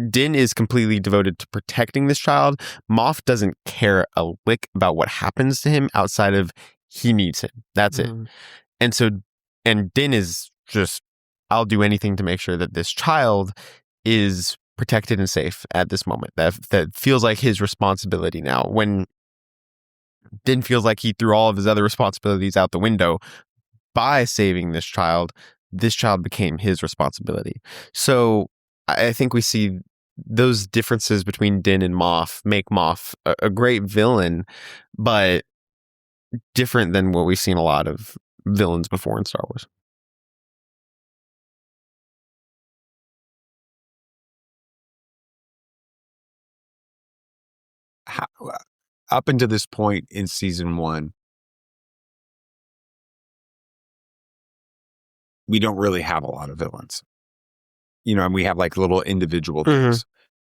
Din is completely devoted to protecting this child. Moff doesn't care a lick about what happens to him outside of he needs him. That's it. And Din is just, I'll do anything to make sure that this child is protected and safe at this moment. That feels like his responsibility now. When Din feels like he threw all of his other responsibilities out the window by saving this child became his responsibility. So I think we see those differences between Din and Moff make Moff a great villain, but different than what we've seen a lot of villains before in Star Wars. Up until this point in season 1, we don't really have a lot of villains, and we have like little individual things.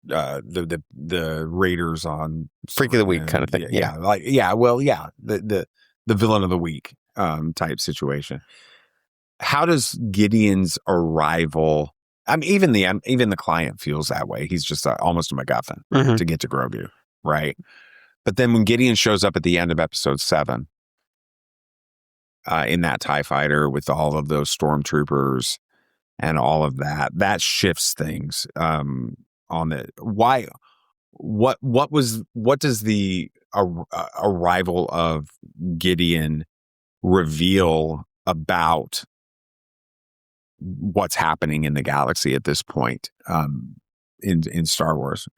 The Raiders on Freak of the Week kind of thing. The villain of the week type situation. How does Gideon's arrival? I mean, even the client feels that way. He's just almost a MacGuffin to get to Grogu, right? But then when Gideon shows up at the end of episode 7, in that TIE fighter with all of those stormtroopers and all of that shifts things. On the why, what does the arrival of Gideon reveal about what's happening in the galaxy at this point in Star Wars?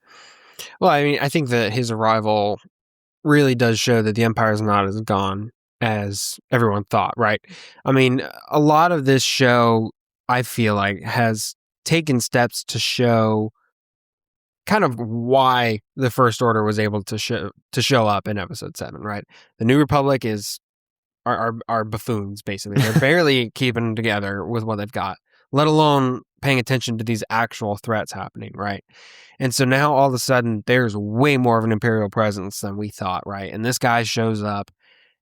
Well, I mean, I think that his arrival really does show that the Empire is not as gone as everyone thought, right? I mean, a lot of this show, I feel like, has taken steps to show kind of why the First Order was able to show up in Episode 7, right? The New Republic are buffoons, basically. They're barely keeping together with what they've got, let alone paying attention to these actual threats happening, right? And so now all of a sudden there's way more of an Imperial presence than we thought, right? And this guy shows up,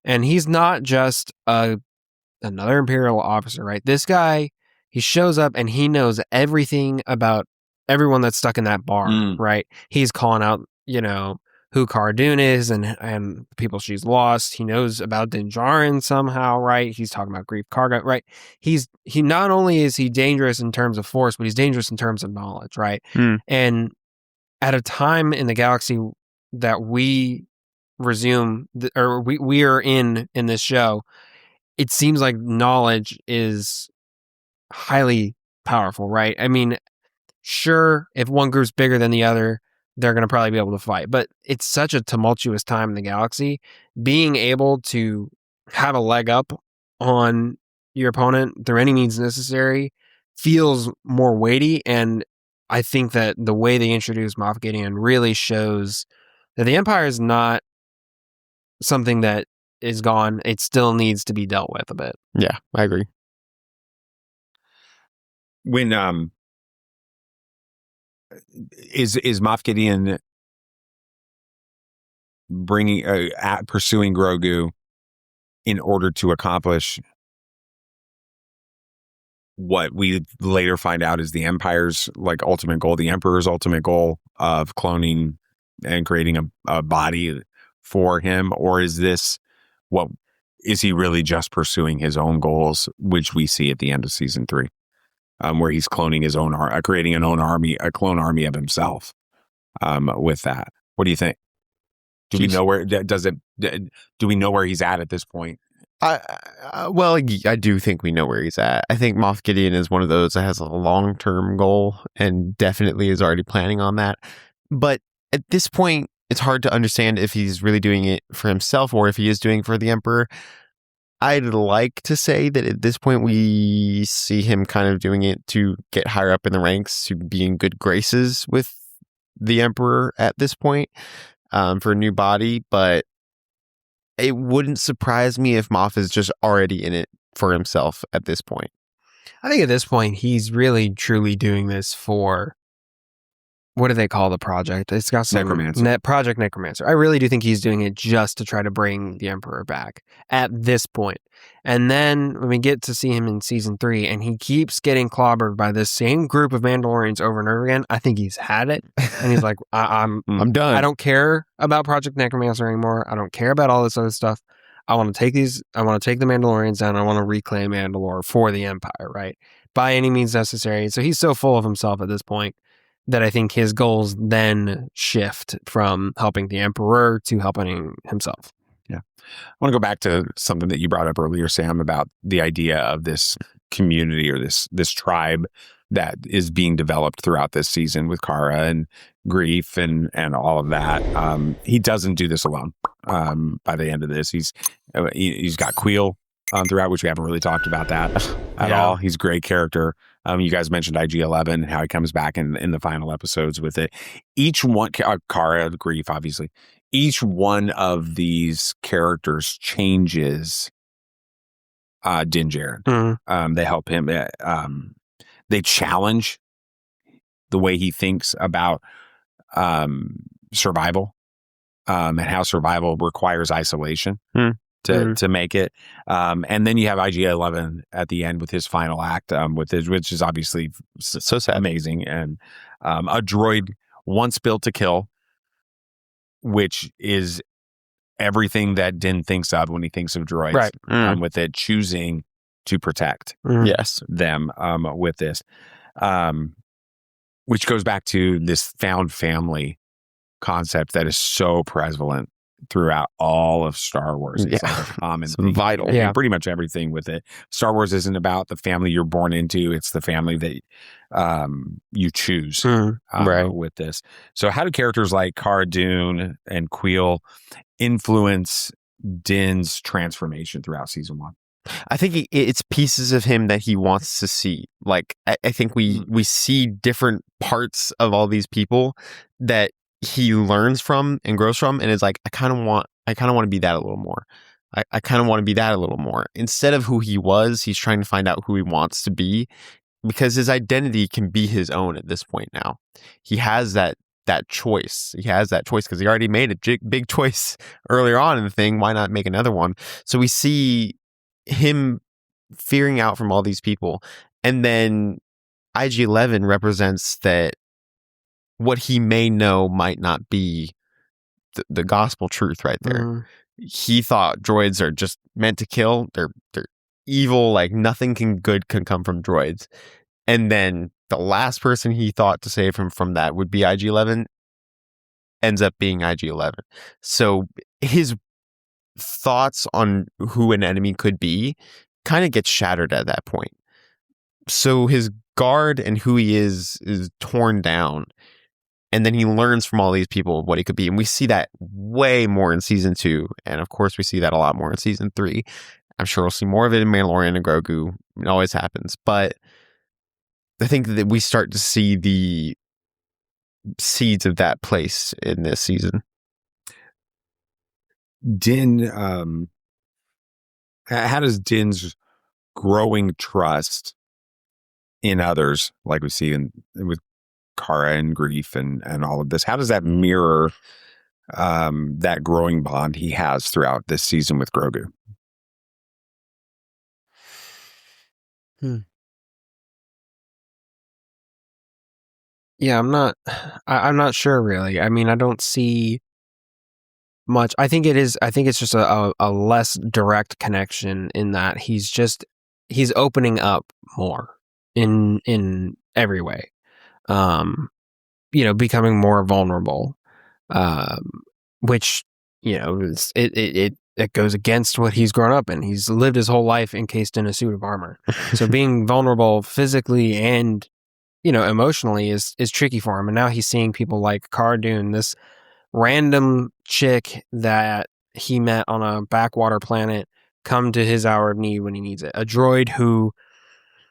and he's not just another Imperial officer, right? This guy, he shows up and he knows everything about everyone that's stuck in that bar, right? He's calling out, who Cara Dune is and the people she's lost. He knows about Din Djarin somehow, right? He's talking about Grief Karga, right? He not only is he dangerous in terms of force, but he's dangerous in terms of knowledge, right? And at a time in the galaxy that we resume, or we are in this show, it seems like knowledge is highly powerful, right? I mean, sure, if one group's bigger than the other, they're going to probably be able to fight. But it's such a tumultuous time in the galaxy. Being able to have a leg up on your opponent through any means necessary feels more weighty. And I think that the way they introduce Moff Gideon really shows that the Empire is not something that is gone. It still needs to be dealt with a bit. Yeah, I agree. When is Moff Gideon pursuing Grogu in order to accomplish what we later find out is the Empire's ultimate goal, the Emperor's ultimate goal of cloning and creating a body for him? Or is this is he really just pursuing his own goals, which we see at the end of season 3, where he's cloning his own creating an own army, a clone army of himself. With that, what do you think? Do we know where do we know where he's at this point? Well, I do think we know where he's at. I think Moff Gideon is one of those that has a long-term goal and definitely is already planning on that. But at this point, it's hard to understand if he's really doing it for himself or if he is doing it for the Emperor. I'd like to say that at this point we see him kind of doing it to get higher up in the ranks, to be in good graces with the Emperor at this point, for a new body. But it wouldn't surprise me if Moff is just already in it for himself at this point. I think at this point, he's really truly doing this for, what do they call the project? It's got some Necromancer. Project Necromancer. I really do think he's doing it just to try to bring the Emperor back at this point. And then when we get to see him in season 3 and he keeps getting clobbered by this same group of Mandalorians over and over again, I think he's had it. And he's like, I'm done. I don't care about Project Necromancer anymore. I don't care about all this other stuff. I want to take the Mandalorians down. I want to reclaim Mandalore for the Empire, right? By any means necessary. So he's so full of himself at this point that I think his goals then shift from helping the Emperor to helping himself. Yeah. I want to go back to something that you brought up earlier, Sam, about the idea of this community or this tribe that is being developed throughout this season with Cara and Grief and all of that. He doesn't do this alone. By the end of this, he's got Queel throughout, which we haven't really talked about that at all. He's a great character. You guys mentioned IG-11 and how he comes back in the final episodes with it. Each one, Cara, Grief, obviously. Each one of these characters changes Din Djarin. Mm-hmm. They help him. They challenge the way he thinks about survival and how survival requires isolation to make it. And then you have IG-11 at the end with his final act, which is obviously so sad, amazing. And a droid once built to kill, which is everything that Din thinks of when he thinks of droids, right? With it choosing to protect them with this, which goes back to this found family concept that is so prevalent throughout all of Star Wars. It's like a common thing. Vital. Yeah. Pretty much everything with it. Star Wars isn't about the family you're born into. It's the family that you choose with this. So how do characters like Cara Dune and Queel influence Din's transformation throughout season 1? I think it's pieces of him that he wants to see. Like, I think we see different parts of all these people that he learns from and grows from, and is like, I kind of want to be that a little more. I kind of want to be that a little more. Instead of who he was, he's trying to find out who he wants to be, because his identity can be his own at this point now. He has that choice. He has that choice because he already made a big choice earlier on in the thing. Why not make another one? So we see him fearing out from all these people, and then IG-11 represents that what he may know might not be the gospel truth right there. He thought droids are just meant to kill. They're evil. Like, nothing good can come from droids. And then the last person he thought to save him from that would be IG-11 ends up being IG-11. So his thoughts on who an enemy could be kind of gets shattered at that point. So his guard and who he is torn down. And then he learns from all these people what he could be. And we see that way more in season 2. And of course, we see that a lot more in season 3. I'm sure we'll see more of it in Mandalorian and Grogu. It always happens. But I think that we start to see the seeds of that place in this season. Din, how does Din's growing trust in others, like we see with Cara and Grief and all of this, how does that mirror that growing bond he has throughout this season with Grogu? Yeah, I'm not sure really. I mean, I don't see much. I think it's just a less direct connection in that he's opening up more in every way. Becoming more vulnerable, which it goes against what he's grown up in. He's lived his whole life encased in a suit of armor. So being vulnerable physically and emotionally is tricky for him. And now he's seeing people like Cara Dune, this random chick that he met on a backwater planet, come to his hour of need when he needs it. A droid who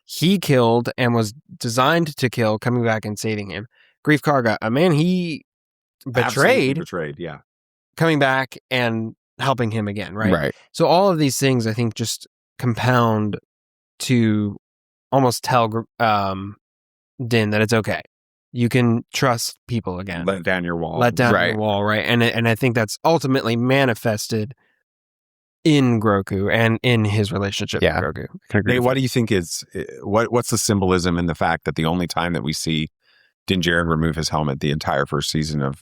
he killed and was designed to kill, coming back and saving him. Grief Karga, a man he Absolutely betrayed, yeah. Coming back and helping him again, right? Right. So all of these things, I think, just compound to almost tell Din that it's okay. You can trust people again. Let down your wall. Your wall, right? And I think that's ultimately manifested in Grogu and in his relationship with Grogu. Hey, what do you think is what's the symbolism in the fact that the only time that we see Din Djarin remove his helmet the entire first season of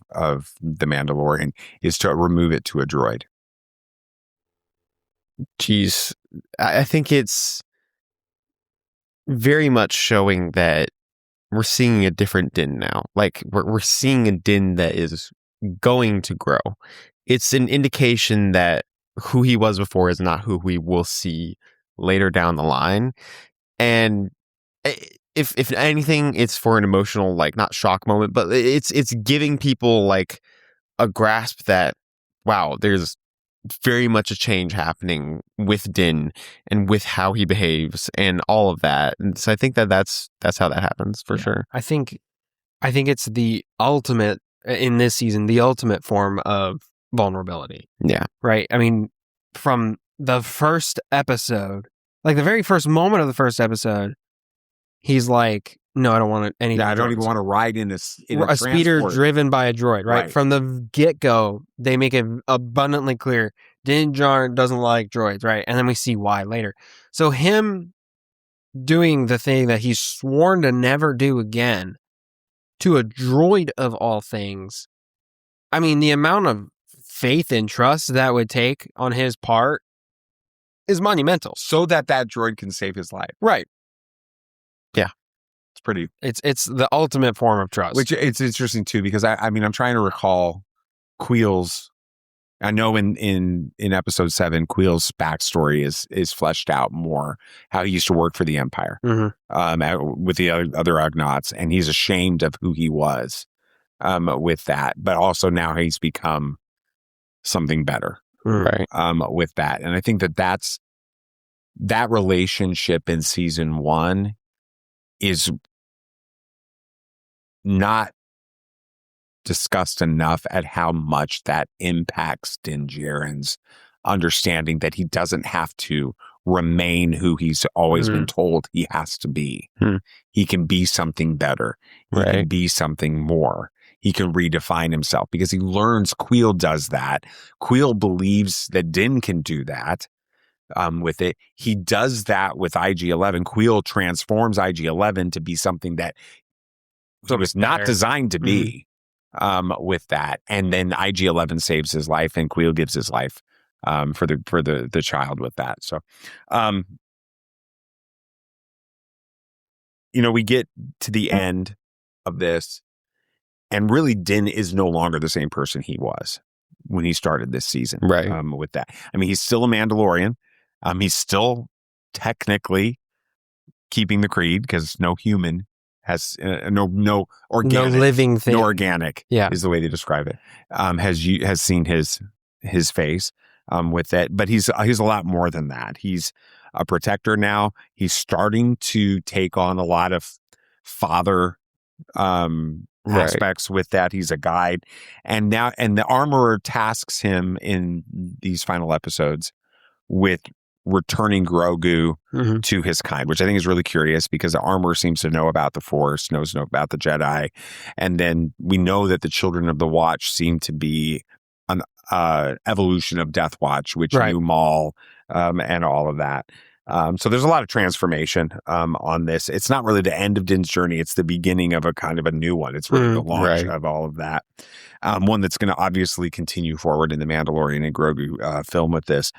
The Mandalorian is to remove it to a droid? Jeez, I think it's very much showing that we're seeing a different Din now. Like we're seeing a Din that is going to grow. It's an indication that who he was before is not who we will see later down the line. And if anything, it's for an emotional, like, not shock moment, but it's giving people like a grasp that, wow, there's very much a change happening with Din and with how he behaves and all of that. And so I think that's how that happens for sure. I think it's the ultimate in this season, the ultimate form of vulnerability. Yeah. Right. I mean, from the first episode, like the very first moment of the first episode, he's like, no, I don't want any. Yeah, I don't even want to ride in a speeder driven by a droid, right? From the get-go, they make it abundantly clear Din Djarin doesn't like droids, right? And then we see why later. So him doing the thing that he's sworn to never do again to a droid of all things, I mean, the amount of faith and trust that would take on his part is monumental. So that droid can save his life. Right. Yeah. Pretty, it's the ultimate form of trust, which it's interesting too, because I mean, I'm trying to recall Queel's. I know in episode 7, Queel's backstory is fleshed out more, how he used to work for the Empire, with the other Ugnaughts, and he's ashamed of who he was, with that, but also now he's become something better, right? With that, and I think that relationship in season 1 is not discussed enough at how much that impacts Din Djarin's understanding that he doesn't have to remain who he's always been told he has to be. He can be something better. He can be something more. He can redefine himself because he learns Queel does that. Queel believes that Din can do that. With it, he does that with IG-11. Queel transforms IG-11 to be something that it was not designed to be, with that, and then IG-11 saves his life, and Queel gives his life for the child with that. So, we get to the end of this, and really, Din is no longer the same person he was when he started this season. Right. With that, I mean, he's still a Mandalorian. He's still technically keeping the creed because no human has no organic, no living thing, no organic, is the way they describe it. Has seen his face with that, but he's a lot more than that. He's a protector now. He's starting to take on a lot of father aspects with that. He's a guide, and the armorer tasks him in these final episodes with returning Grogu to his kind, which I think is really curious because the armor seems to know about the Force, knows about the Jedi, and then we know that the Children of the Watch seem to be an evolution of Death Watch, which knew Maul and all of that. So there's a lot of transformation on this. It's not really the end of Din's journey. It's the beginning of a kind of a new one. It's really the launch of all of that. One that's going to obviously continue forward in the Mandalorian and Grogu film with this.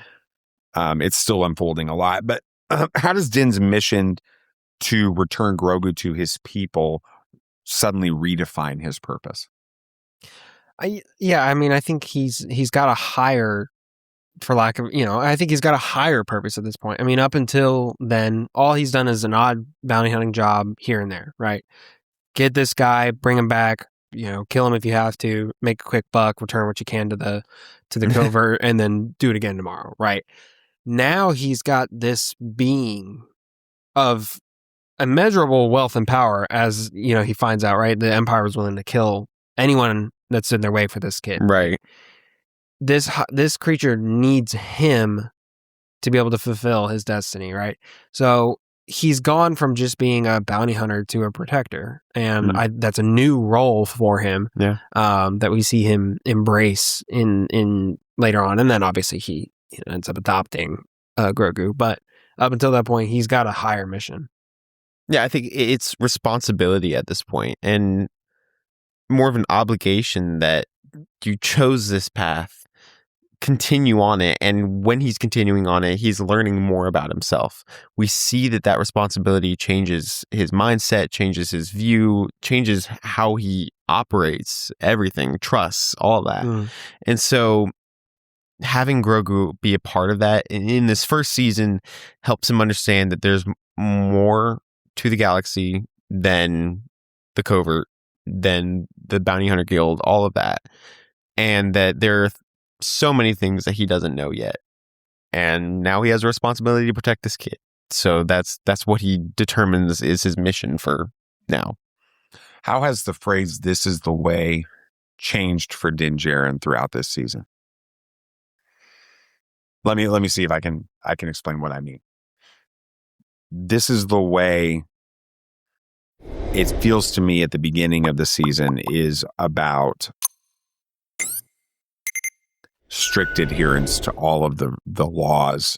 It's still unfolding a lot. But how does Din's mission to return Grogu to his people suddenly redefine his purpose? I mean, I think he's got a higher, for lack of, I think he's got a higher purpose at this point. I mean, up until then, all he's done is an odd bounty hunting job here and there, right? Get this guy, bring him back, kill him if you have to, make a quick buck, return what you can to the covert, and then do it again tomorrow, right? Now he's got this being of immeasurable wealth and power, as he finds out, right? The Empire was willing to kill anyone that's in their way for this kid. Right. This creature needs him to be able to fulfill his destiny, right? So he's gone from just being a bounty hunter to a protector, and that's a new role for him. Yeah. That we see him embrace in later on, and then obviously he ends up adopting Grogu. But up until that point, he's got a higher mission. Yeah, I think it's responsibility at this point, and more of an obligation that you chose this path, continue on it. And when he's continuing on it, he's learning more about himself. We see that responsibility changes his mindset, changes his view, changes how he operates, everything, trusts, all that. And so having Grogu be a part of that in this first season helps him understand that there's more to the galaxy than the covert, than the Bounty Hunter Guild, all of that. And that there are so many things that he doesn't know yet. And now he has a responsibility to protect this kid. So that's what he determines is his mission for now. How has the phrase "this is the way" changed for Din Djarin throughout this season? Let me see if I can explain what I mean. This is the way it feels to me at the beginning of the season is about strict adherence to all of the laws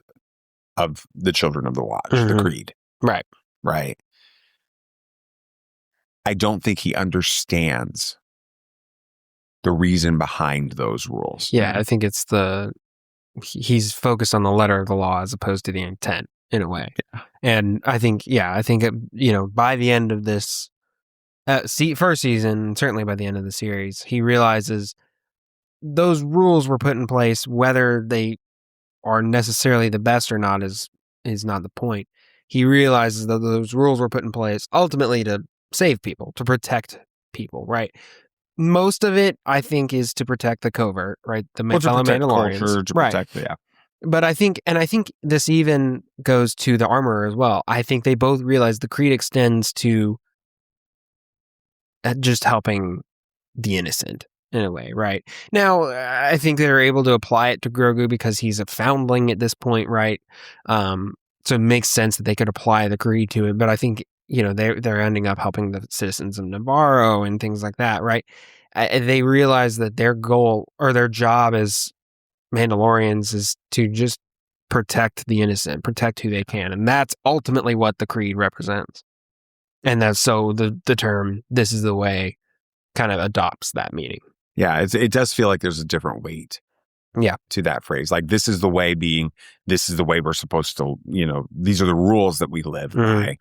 of the Children of the Watch, the Creed. Right. I don't think he understands the reason behind those rules. Yeah, I think it's he's focused on the letter of the law as opposed to the intent in a way. Yeah. And I think by the end of this first season, certainly by the end of the series, he realizes those rules were put in place, whether they are necessarily the best or not is not the point. He realizes that those rules were put in place ultimately to save people, to protect people, right? Most of it, I think, is to protect the covert, right? The fellow Mandalorians, culture, to protect, yeah. But I think this even goes to the armorer as well. I think they both realize the creed extends to just helping the innocent in a way, right? Now, I think they're able to apply it to Grogu because he's a foundling at this point, right? So it makes sense that they could apply the creed to it. But I think they're ending up helping the citizens of Navarro and things like that, right? They realize that their goal or their job as Mandalorians is to just protect the innocent, protect who they can, and that's ultimately what the creed represents. And that's so the term "this is the way" kind of adopts that meaning. Yeah, it does feel like there's a different weight. Yeah, to that phrase, like "this is the way" being this is the way we're supposed to, these are the rules that we live by,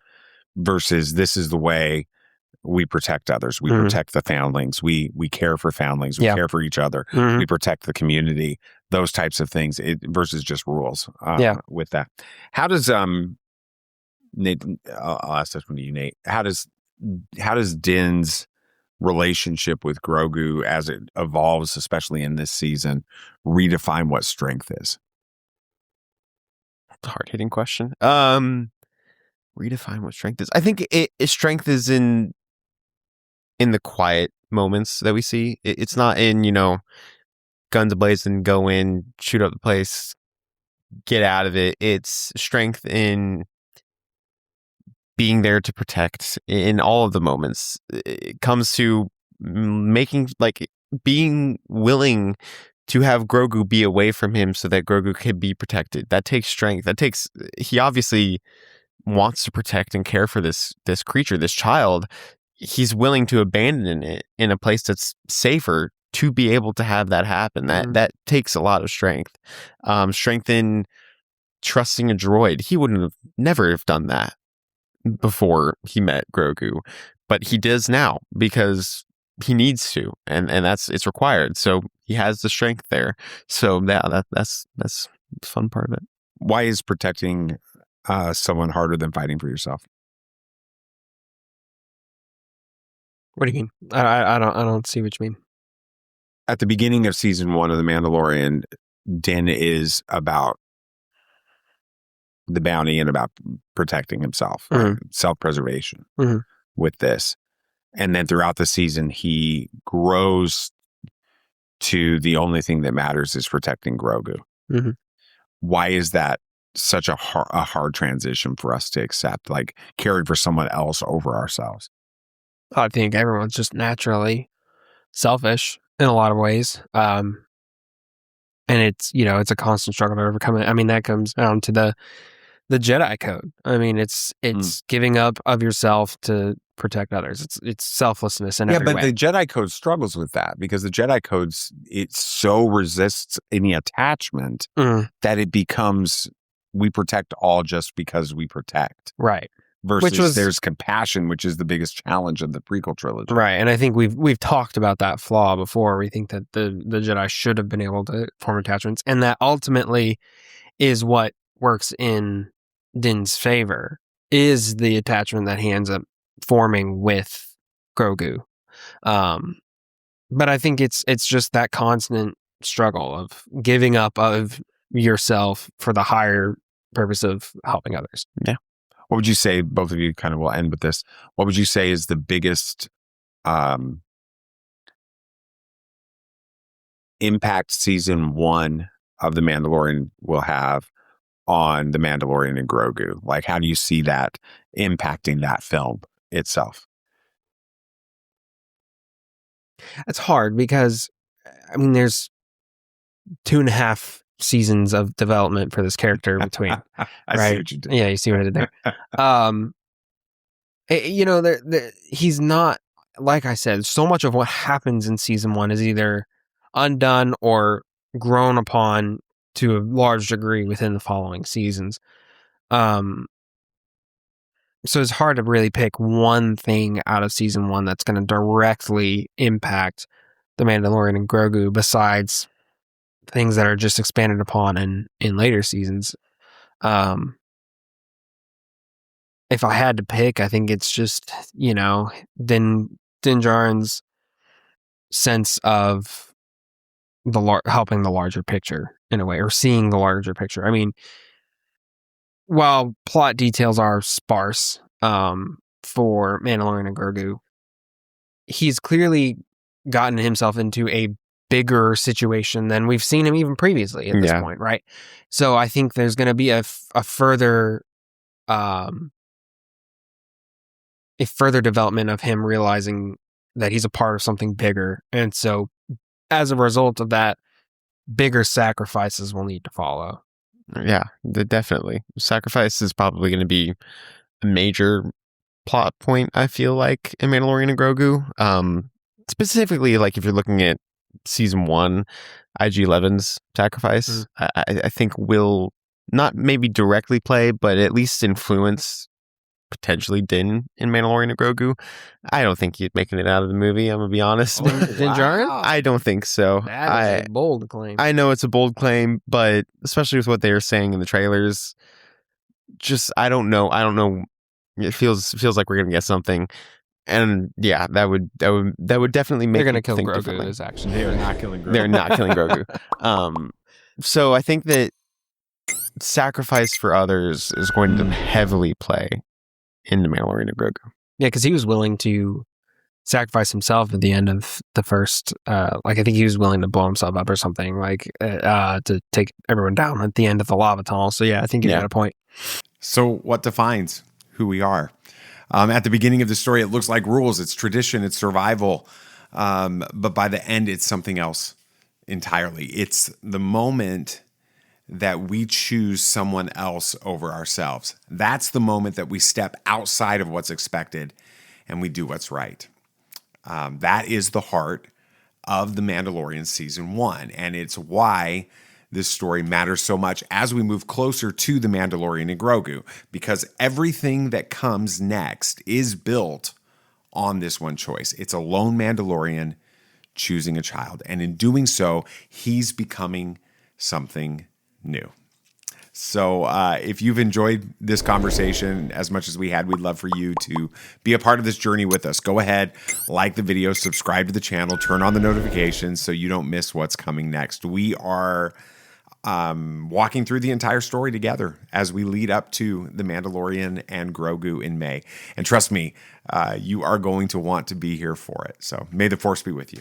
versus this is the way we protect others. We protect the foundlings. We care for foundlings. We care for each other. We protect the community. Those types of things versus just rules. With that, how does Nate? I'll ask this one to you, Nate. How does Din's relationship with Grogu, as it evolves, especially in this season, redefine what strength is? It's a hard-hitting question. Redefine what strength is. I think strength is in the quiet moments that we see. It's not in, guns ablazing, go in, shoot up the place, get out of it. It's strength in being there to protect in all of the moments. It comes to being willing to have Grogu be away from him so that Grogu could be protected. That takes strength. He obviously wants to protect and care for this creature, this child. He's willing to abandon it in a place that's safer to be able to have that happen. That takes a lot of strength. Strength in trusting a droid. He never have done that before he met Grogu, but he does now because he needs to, and it's required. So he has the strength there. So yeah, that's the fun part of it. Why is protecting someone harder than fighting for yourself? What do you mean? I don't see what you mean. At the beginning of season 1 of The Mandalorian, Din is about the bounty and about protecting himself, right? Self-preservation with this. And then throughout the season, he grows to the only thing that matters is protecting Grogu. Why is that such a hard transition for us to accept, like caring for someone else over ourselves? I think everyone's just naturally selfish in a lot of ways. And it's, it's a constant struggle to overcome it. I mean, that comes down to the Jedi code. I mean, it's giving up of yourself to protect others. It's selflessness in every way. Yeah, but the Jedi code struggles with that because the Jedi codes, it so resists any attachment that it becomes, we protect all just because we protect. Right. Versus there's compassion, which is the biggest challenge of the prequel trilogy. Right. And I think we've talked about that flaw before. We think that the Jedi should have been able to form attachments, and that ultimately is what works in Din's favor, is the attachment that he ends up forming with Grogu. But I think it's just that constant struggle of giving up of yourself for the higher purpose of helping others. Yeah. What would you say, both of you kind of will end with this, what would you say is the biggest impact season 1 of The Mandalorian will have on The Mandalorian and Grogu? Like, how do you see that impacting that film itself? It's hard because, I mean, there's 2.5 seasons of development for this character between. I right? see what you did. Yeah, you see what I did there. He's not, like I said, so much of what happens in season 1 is either undone or grown upon to a large degree within the following seasons. So it's hard to really pick one thing out of season 1 that's going to directly impact The Mandalorian and Grogu besides things that are just expanded upon in later seasons. If I had to pick, I think it's just, Din Djarin's sense of helping the larger picture in a way, or seeing the larger picture. I mean, while plot details are sparse for Mandalorian and Grogu, he's clearly gotten himself into a bigger situation than we've seen him even previously at this point, right? So I think there's going to be a further development of him realizing that he's a part of something bigger, and so as a result of that, bigger sacrifices will need to follow. Yeah, definitely. Sacrifice is probably going to be a major plot point, I feel like, in Mandalorian and Grogu. Specifically, like if you're looking at season 1, IG-11's sacrifice, I think will not maybe directly play, but at least influence potentially Din in Mandalorian and Grogu. I don't think he's making it out of the movie, I'm going to be honest. Din Djarin? I don't think so. That is a bold claim. I know it's a bold claim, but especially with what they were saying in the trailers, just I don't know. It feels like we're going to get something. And yeah, that would definitely make. They're going to kill Grogu. Is actually they're not killing Grogu. They're not killing Grogu. So I think that sacrifice for others is going to heavily play in The Mandalorian and Grogu. Yeah, because he was willing to sacrifice himself at the end of the first. I think he was willing to blow himself up or something, to take everyone down at the end of the lava tunnel. So yeah, I think you got a point. So what defines who we are? At the beginning of the story, it looks like rules. It's tradition. It's survival. But by the end, it's something else. entirely. It's the moment that we choose someone else over ourselves. That's the moment that we step outside of what's expected and we do what's right. That is the heart of The Mandalorian Season 1, and it's why this story matters so much as we move closer to The Mandalorian and Grogu, because everything that comes next is built on this one choice. It's a lone Mandalorian choosing a child, and in doing so, he's becoming something new. So if you've enjoyed this conversation as much as we had, we'd love for you to be a part of this journey with us. Go ahead, like the video, subscribe to the channel, turn on the notifications so you don't miss what's coming next. We are walking through the entire story together as we lead up to The Mandalorian and Grogu in May. And trust me, you are going to want to be here for it. So may the Force be with you.